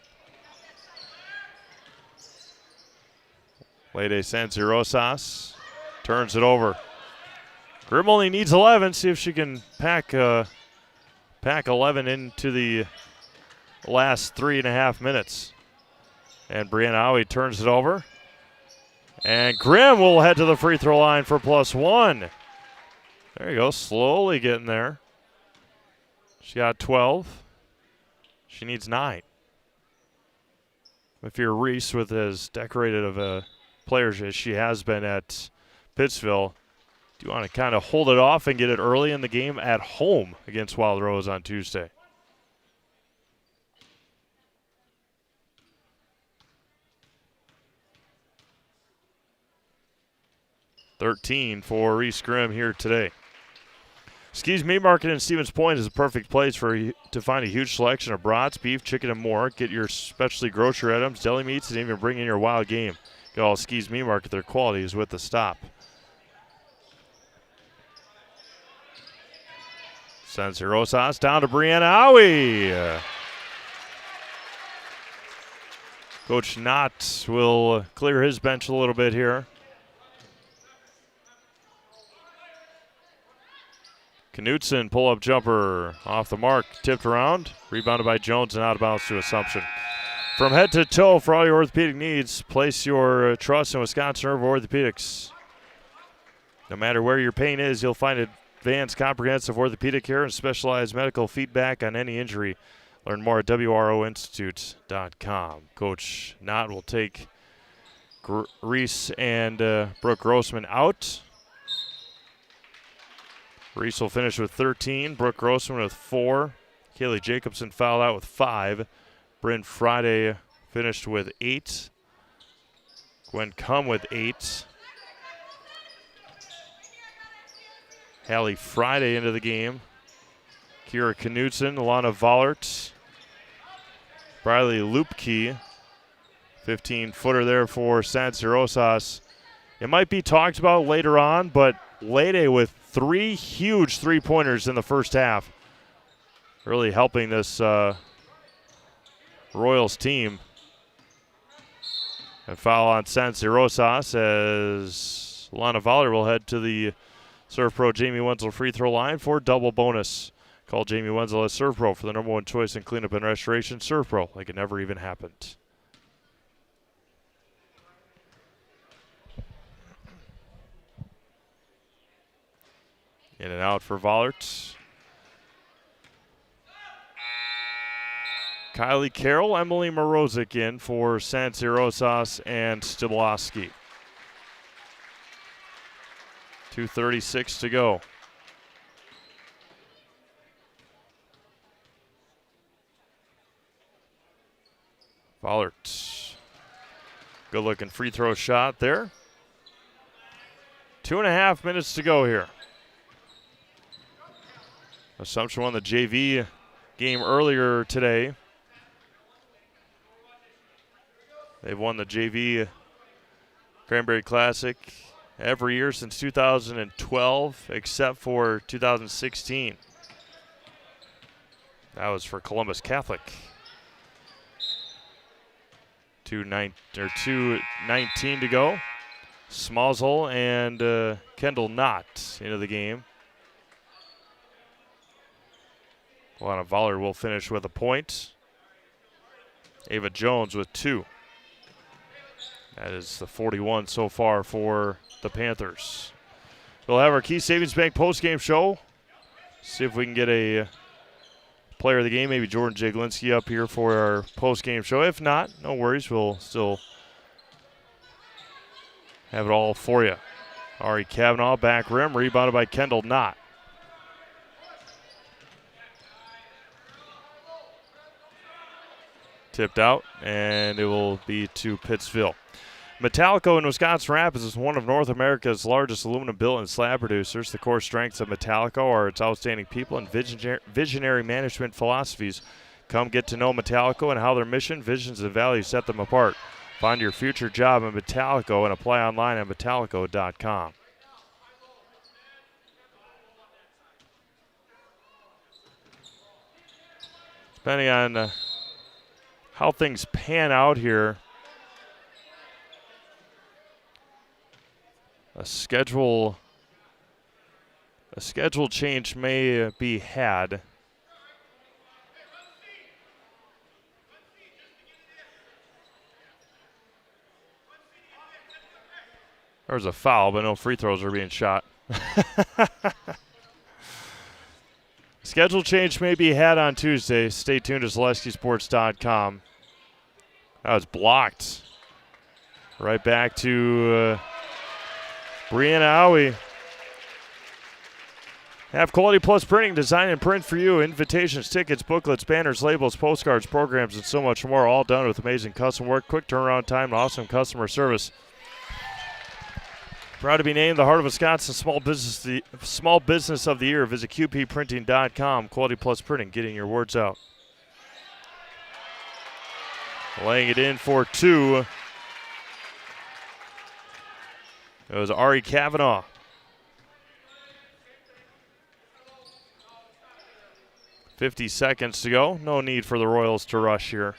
Lede Sansi Rosas turns it over. Grimm only needs 11. See if she can pack 11 into the last 3.5 minutes. And Brianna Howie turns it over. And Grimm will head to the free throw line for +1. There you go, slowly getting there. She got 12. She needs 9. If you're Reese with as decorated of a player as she has been at Pittsville, do you want to kind of hold it off and get it early in the game at home against Wild Rose on Tuesday? $13 for Reese Grimm here today. Ski's Meat Market in Stevens Point is a perfect place to find a huge selection of brats, beef, chicken, and more. Get your specialty grocery items, deli meats, and even bring in your wild game. Get all Ski's Meat Market. Their quality is with the stop. Sansi Rosas down to Brianna Howie. Coach Knott will clear his bench a little bit here. Knutson, pull-up jumper off the mark, tipped around, rebounded by Jones and out of bounds to Assumption. From head to toe for all your orthopedic needs, place your trust in Wisconsin Nerve Orthopedics. No matter where your pain is, you'll find advanced comprehensive orthopedic care and specialized medical feedback on any injury. Learn more at WROinstitute.com. Coach Knott will take Reese and Brooke Grossman out. Reese will finish with 13. Brooke Grossman with 4. Kaylee Jacobson fouled out with 5. Bryn Friday finished with 8. Gwen Cum with 8. Hallie Friday into the game. Kira Knutson, Alana Vollert. Briley Lupke. 15-footer there for Sansi Rosas. It might be talked about later on, but Lede with 3 huge three-pointers in the first half. Really helping this Royals team. And foul on Sansi Rosas as Lana Voller will head to the Serve Pro Jamie Wenzel free throw line for double bonus. Call Jamie Wenzel as Serve Pro for the #1 choice in cleanup and restoration. Serve Pro, like it never even happened. In and out for Vollert. Kylie Carroll, Emily Morozic in for Sansi Rosas and Stiblowski. 2:36 to go. Vollert. Good looking free throw shot there. 2.5 minutes to go here. Assumption won the JV game earlier today. They've won the JV Cranberry Classic every year since 2012, except for 2016. That was for Columbus Catholic. 2:19 to go. Smalzel and Kendall Knott into the game. Lana Voller will finish with a point. Ava Jones with 2. That is the 41 so far for the Panthers. We'll have our Key Savings Bank postgame show. See if we can get a player of the game, maybe Jordan Jaglinski up here for our postgame show. If not, no worries. We'll still have it all for you. Ari Kavanaugh, back rim, rebounded by Kendall Knott. Tipped out, and it will be to Pittsville. Metallico in Wisconsin Rapids is one of North America's largest aluminum built and slab producers. The core strengths of Metallico are its outstanding people and visionary management philosophies. Come get to know Metallico and how their mission, visions, and values set them apart. Find your future job in Metallico and apply online at metallico.com. depending on how things pan out here, a schedule change may be had. There was a foul, but no free throws are being shot. Schedule change may be had on Tuesday. Stay tuned to ZaleskiSports.com. That was blocked. Right back to Brianna Owie. Have Quality Plus Printing, design and print for you. Invitations, tickets, booklets, banners, labels, postcards, programs, and so much more. All done with amazing custom work, quick turnaround time, and awesome customer service. Proud to be named the Heart of Wisconsin Small Business of the Year. Visit QPPrinting.com. Quality Plus Printing, getting your words out. Laying it in for two. It was Ari Kavanaugh. .50 seconds to go. No need for the Royals to rush here.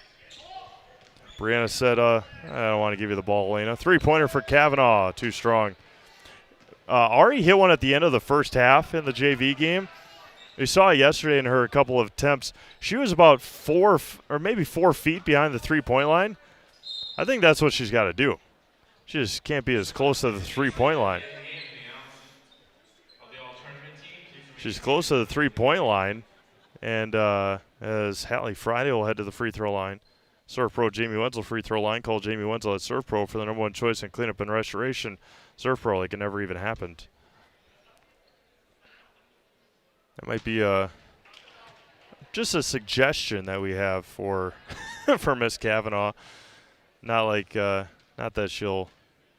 Brianna said, I don't want to give you the ball, Elena. Three-pointer for Kavanaugh. Too strong. Ari hit one at the end of the first half in the JV game. We saw it yesterday in her couple of attempts. She was about 4 feet behind the three-point line. I think that's what she's got to do. She just can't be as close to the three-point line. She's close to the three-point line. And as Hallie Friday will head to the free throw line. Surf Pro Jamie Wenzel free throw line. Call Jamie Wenzel at Surf Pro for the #1 choice in cleanup and restoration. Surf Pro like it never even happened. That might be just a suggestion that we have for for Miss Kavanaugh. Not that she'll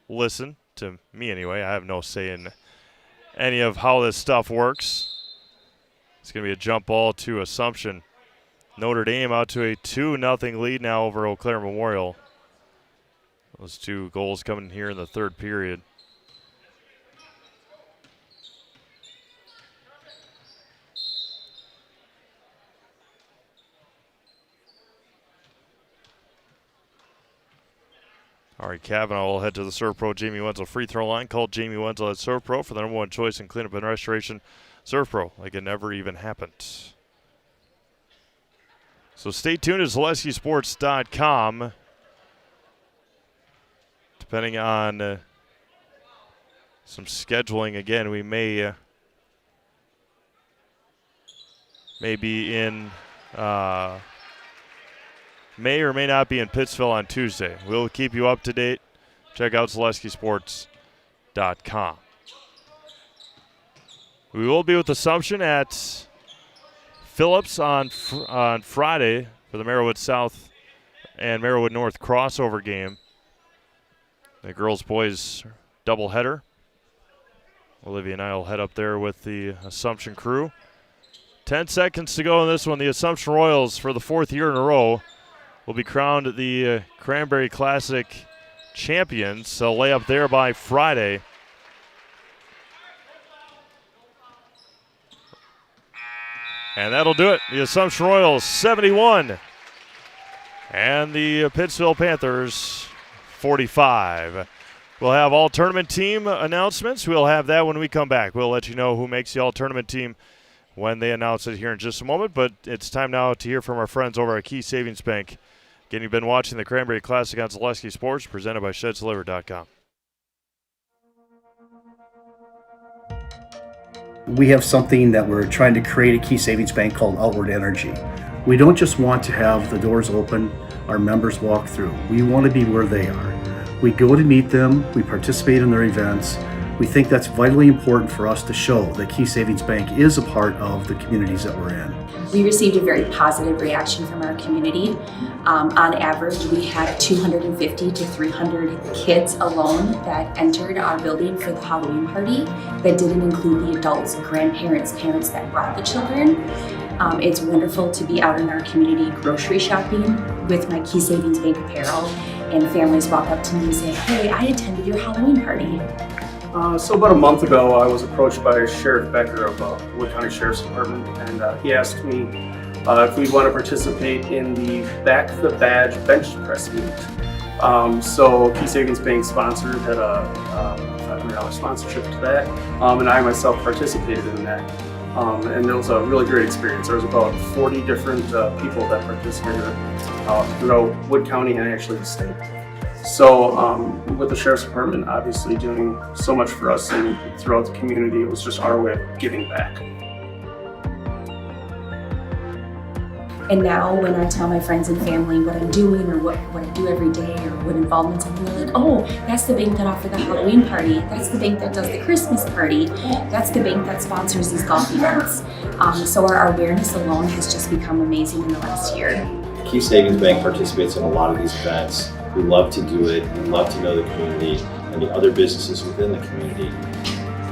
listen to me anyway. I have no say in any of how this stuff works. It's going to be a jump ball to Assumption. Notre Dame out to a 2-0 lead now over Eau Claire Memorial. Those two goals coming here in the third period. All right, Kavanaugh will head to the Surf Pro Jamie Wenzel free throw line. Called Jamie Wenzel at Surf Pro for the #1 choice in cleanup and restoration. Surf Pro like it never even happened. So stay tuned to ZaleskiSports.com. Depending on some scheduling, again, we may be in, may or may not be in Pittsville on Tuesday. We'll keep you up to date. Check out ZaleskiSports.com. We will be with Assumption at Phillips on Friday for the Merriwood South and Merriwood North crossover game. The girls-boys doubleheader. Olivia and I will head up there with the Assumption crew. 10 seconds to go in this one. The Assumption Royals, for the 4th year in a row, will be crowned the Cranberry Classic champions. They'll lay up there by Friday. And that'll do it. The Assumption Royals 71. And the Pittsville Panthers 45. We'll have all tournament team announcements. We'll have that when we come back. We'll let you know who makes the all tournament team when they announce it here in just a moment. But it's time now to hear from our friends over at Key Savings Bank. Again, you've been watching the Cranberry Classic on Zaleski Sports, presented by ShedsDelivered.com. We have something that we're trying to create at Key Savings Bank called Outward Energy. We don't just want to have the doors open, our members walk through. We want to be where they are. We go to meet them, we participate in their events. We think that's vitally important for us to show that Key Savings Bank is a part of the communities that we're in. We received a very positive reaction from our community. On average, we had 250 to 300 kids alone that entered our building for the Halloween party. That didn't include the adults, grandparents, parents that brought the children. It's wonderful to be out in our community grocery shopping with my Key Savings Bank apparel, and families walk up to me and say, "Hey, I attended your Halloween party." So about a month ago, I was approached by Sheriff Becker of Wood County Sheriff's Department, and he asked me if we want to participate in the Back the Badge bench press meet. So Key Savings Bank sponsored, had a $500 sponsorship to that, and I myself participated in that. And it was a really great experience. There was about 40 different people that participated throughout Wood County and actually the state. So with the Sheriff's Department obviously doing so much for us and throughout the community, it was just our way of giving back. And now when I tell my friends and family what I'm doing or what I do every day or what involvements I'm doing, they're like, oh, that's the bank that offered the Halloween party. That's the bank that does the Christmas party. That's the bank that sponsors these golf events. So our awareness alone has just become amazing in the last year. Key Savings Bank participates in a lot of these events. We love to do it. We love to know the community and the other businesses within the community.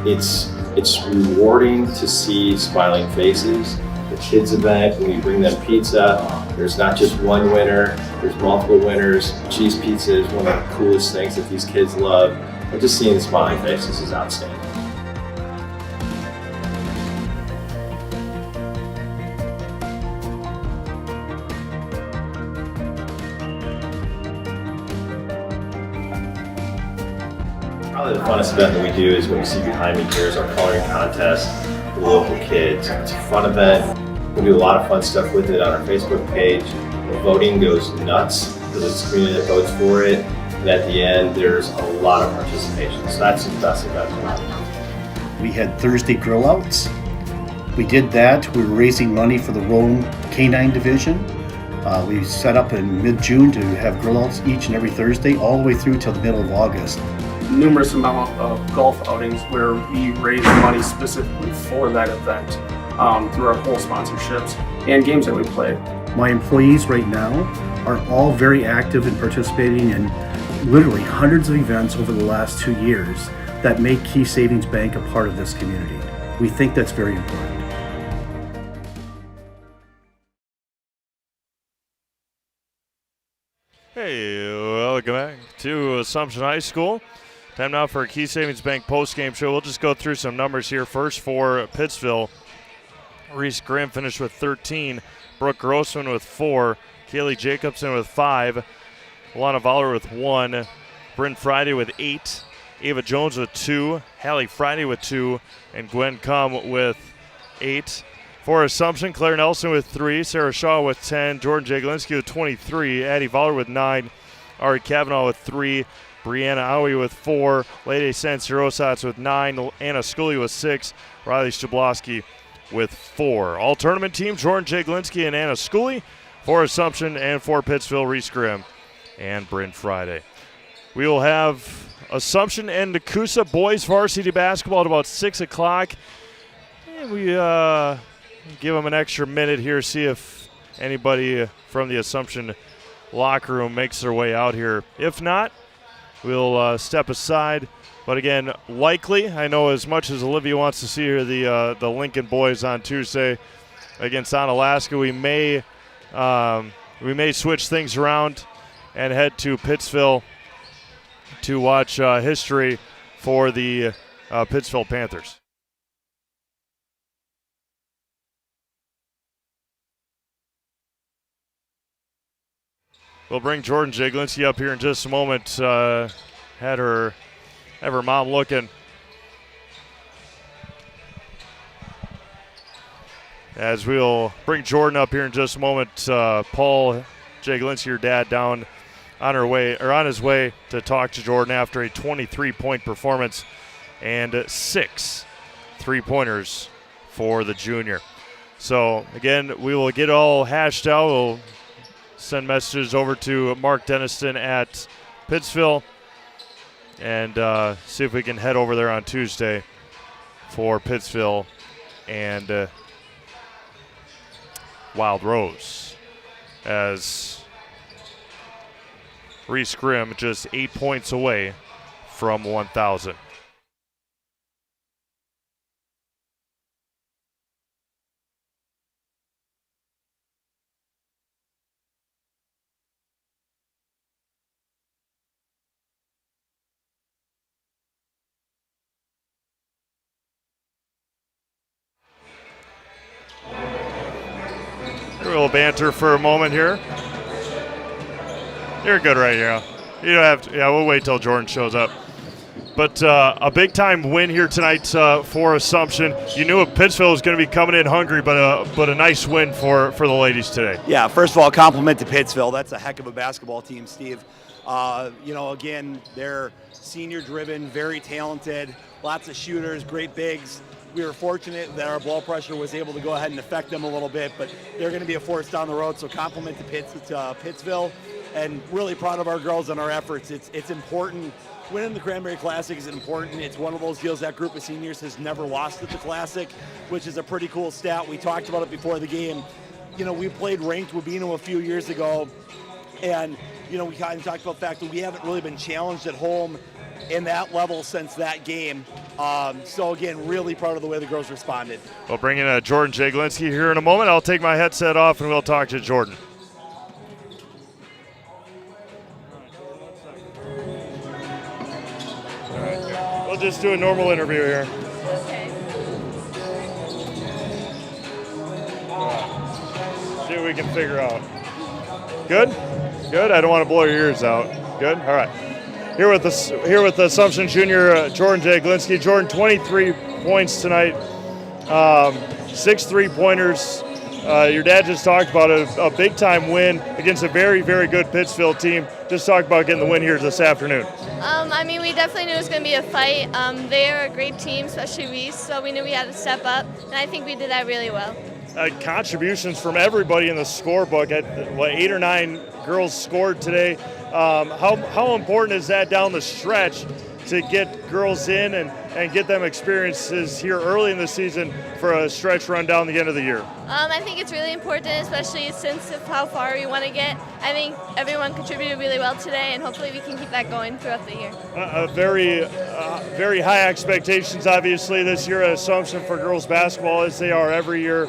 It's rewarding to see smiling faces. The kids event, when we bring them pizza, there's not just one winner, there's multiple winners. Cheese pizza is one of the coolest things that these kids love. And just seeing the smiling faces is outstanding. Probably the funnest event that we do is what you see behind me here is our coloring contest for the local kids. It's a fun event. We do a lot of fun stuff with it on our Facebook page. The voting goes nuts because it's the community that votes for it. And at the end, there's a lot of participation. So that's the best event. We had Thursday grill outs. We did that. We were raising money for the Rome Canine Division. We set up in mid-June to have grill outs each and every Thursday all the way through till the middle of August. Numerous amount of golf outings where we raise money specifically for that event through our whole sponsorships and games that we play. My employees right now are all very active in participating in literally hundreds of events over the last 2 years that make Key Savings Bank a part of this community. We think that's very important. Hey, welcome back to Assumption High School. Time now for a Key Savings Bank post-game show. We'll just go through some numbers here. First for Pittsville, Reese Grimm finished with 13. Brooke Grossman with 4. Kaylee Jacobson with 5. Alana Voller with 1. Bryn Friday with 8. Ava Jones with 2. Hallie Friday with 2. And Gwen Cum with 8. For Assumption, Claire Nelson with 3. Sarah Shaw with 10. Jordan Jaglinski with 23. Addie Voller with 9. Ari Kavanaugh with 3. Brianna Owie with 4. Lady Sancerosats with 9. Anna Scully with 6. Riley Stabloski with 4. All tournament teams, Jordan Jaglinski and Anna Scully. For Assumption and for Pittsville, Reese Grimm and Bryn Friday. We will have Assumption and Nakusa boys varsity basketball at about 6 o'clock. And we give them an extra minute here, see if anybody from the Assumption locker room makes their way out here. If not, we'll step aside. But again, likely, I know as much as Olivia wants to see here the Lincoln boys on Tuesday against Onalaska, we may switch things around and head to Pittsville to watch history for the Pittsville Panthers. We'll bring Jordan Jaglinski up here in just a moment. Have her mom looking. As we'll bring Jordan up here in just a moment, Paul Jaglinski, your dad, down on his way to talk to Jordan after a 23-point performance and 6 3-pointers for the junior. So again, we will get all hashed out. We'll send messages over to Mark Denniston at Pittsville and see if we can head over there on Tuesday for Pittsville and Wild Rose, as Reese Grimm just 8 points away from 1,000. little banter for a moment here. You're good right here. You don't have to. Yeah, we'll wait till Jordan shows up. But a big-time win here tonight for Assumption. You knew Pittsville was going to be coming in hungry, but a nice win for the ladies today. Yeah, first of all, compliment to Pittsville. That's a heck of a basketball team, Steve. Again, they're senior-driven, very talented, lots of shooters, great bigs. We were fortunate that our ball pressure was able to go ahead and affect them a little bit, but they're going to be a force down the road, so compliment to Pittsville, and really proud of our girls and our efforts. It's important. Winning the Cranberry Classic is important. It's one of those deals that group of seniors has never lost at the Classic, which is a pretty cool stat. We talked about it before the game. We played ranked Wabeno a few years ago, and, we kind of talked about the fact that we haven't really been challenged at home in that level since that game. So, again, really proud of the way the girls responded. We'll bring in Jordan Jaglinski here in a moment. I'll take my headset off, and we'll talk to Jordan. We'll just do a normal interview here. Okay. See what we can figure out. Good? Good? I don't want to blow your ears out. Good? All right. Here with the Assumption Junior, Jordan Jaglinski. Jordan, 23 points tonight, 6 3-pointers. Your dad just talked about a big-time win against a very, very good Pittsville team. Just talked about getting the win here this afternoon. We definitely knew it was going to be a fight. They are a great team, especially Reese, so we knew we had to step up, and I think we did that really well. Contributions from everybody in the scorebook. 8 or 9 girls scored today. How important is that down the stretch to get girls in and get them experiences here early in the season for a stretch run down the end of the year? I think it's really important, especially since of how far we want to get. I think everyone contributed really well today, and hopefully we can keep that going throughout the year. Very high expectations, obviously, this year at Assumption for girls basketball, as they are every year.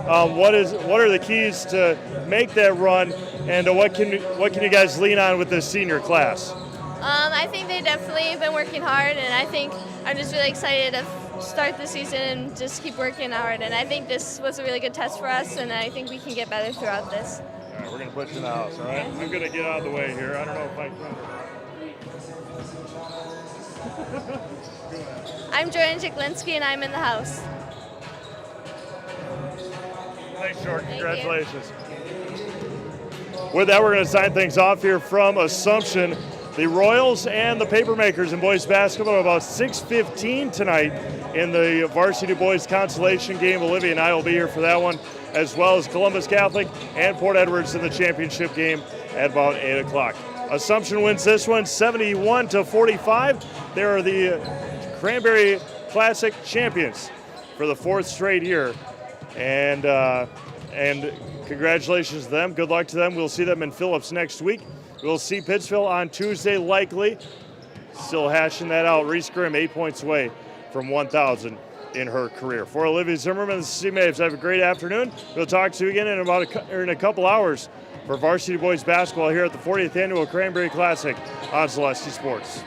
What are the keys to make that run, and what can you guys lean on with this senior class? I think they definitely have been working hard, and I think I'm just really excited to start the season and just keep working hard. And I think this was a really good test for us, and I think we can get better throughout this. All right, we're going to put you in the house, all right? I'm going to get out of the way here. I don't know if I can. I'm Jordan Jaglinski, and I'm in the house. Thanks, Jordan. Congratulations. With that, we're going to sign things off here from Assumption. The Royals and the Papermakers in boys basketball about 6:15 tonight in the varsity boys consolation game. Olivia and I will be here for that one, as well as Columbus Catholic and Port Edwards in the championship game at about 8 o'clock. Assumption wins this one 71-45. They are the Cranberry Classic champions for the 4th straight year. And congratulations to them. Good luck to them. We'll see them in Phillips next week. We'll see Pittsville on Tuesday, likely. Still hashing that out. Reese Grimm, 8 points away from 1,000 in her career. For Olivia Zimmerman, this is C-Maves. Have a great afternoon. We'll talk to you again in a couple hours for varsity boys basketball here at the 40th Annual Cranberry Classic on Celeste Sports.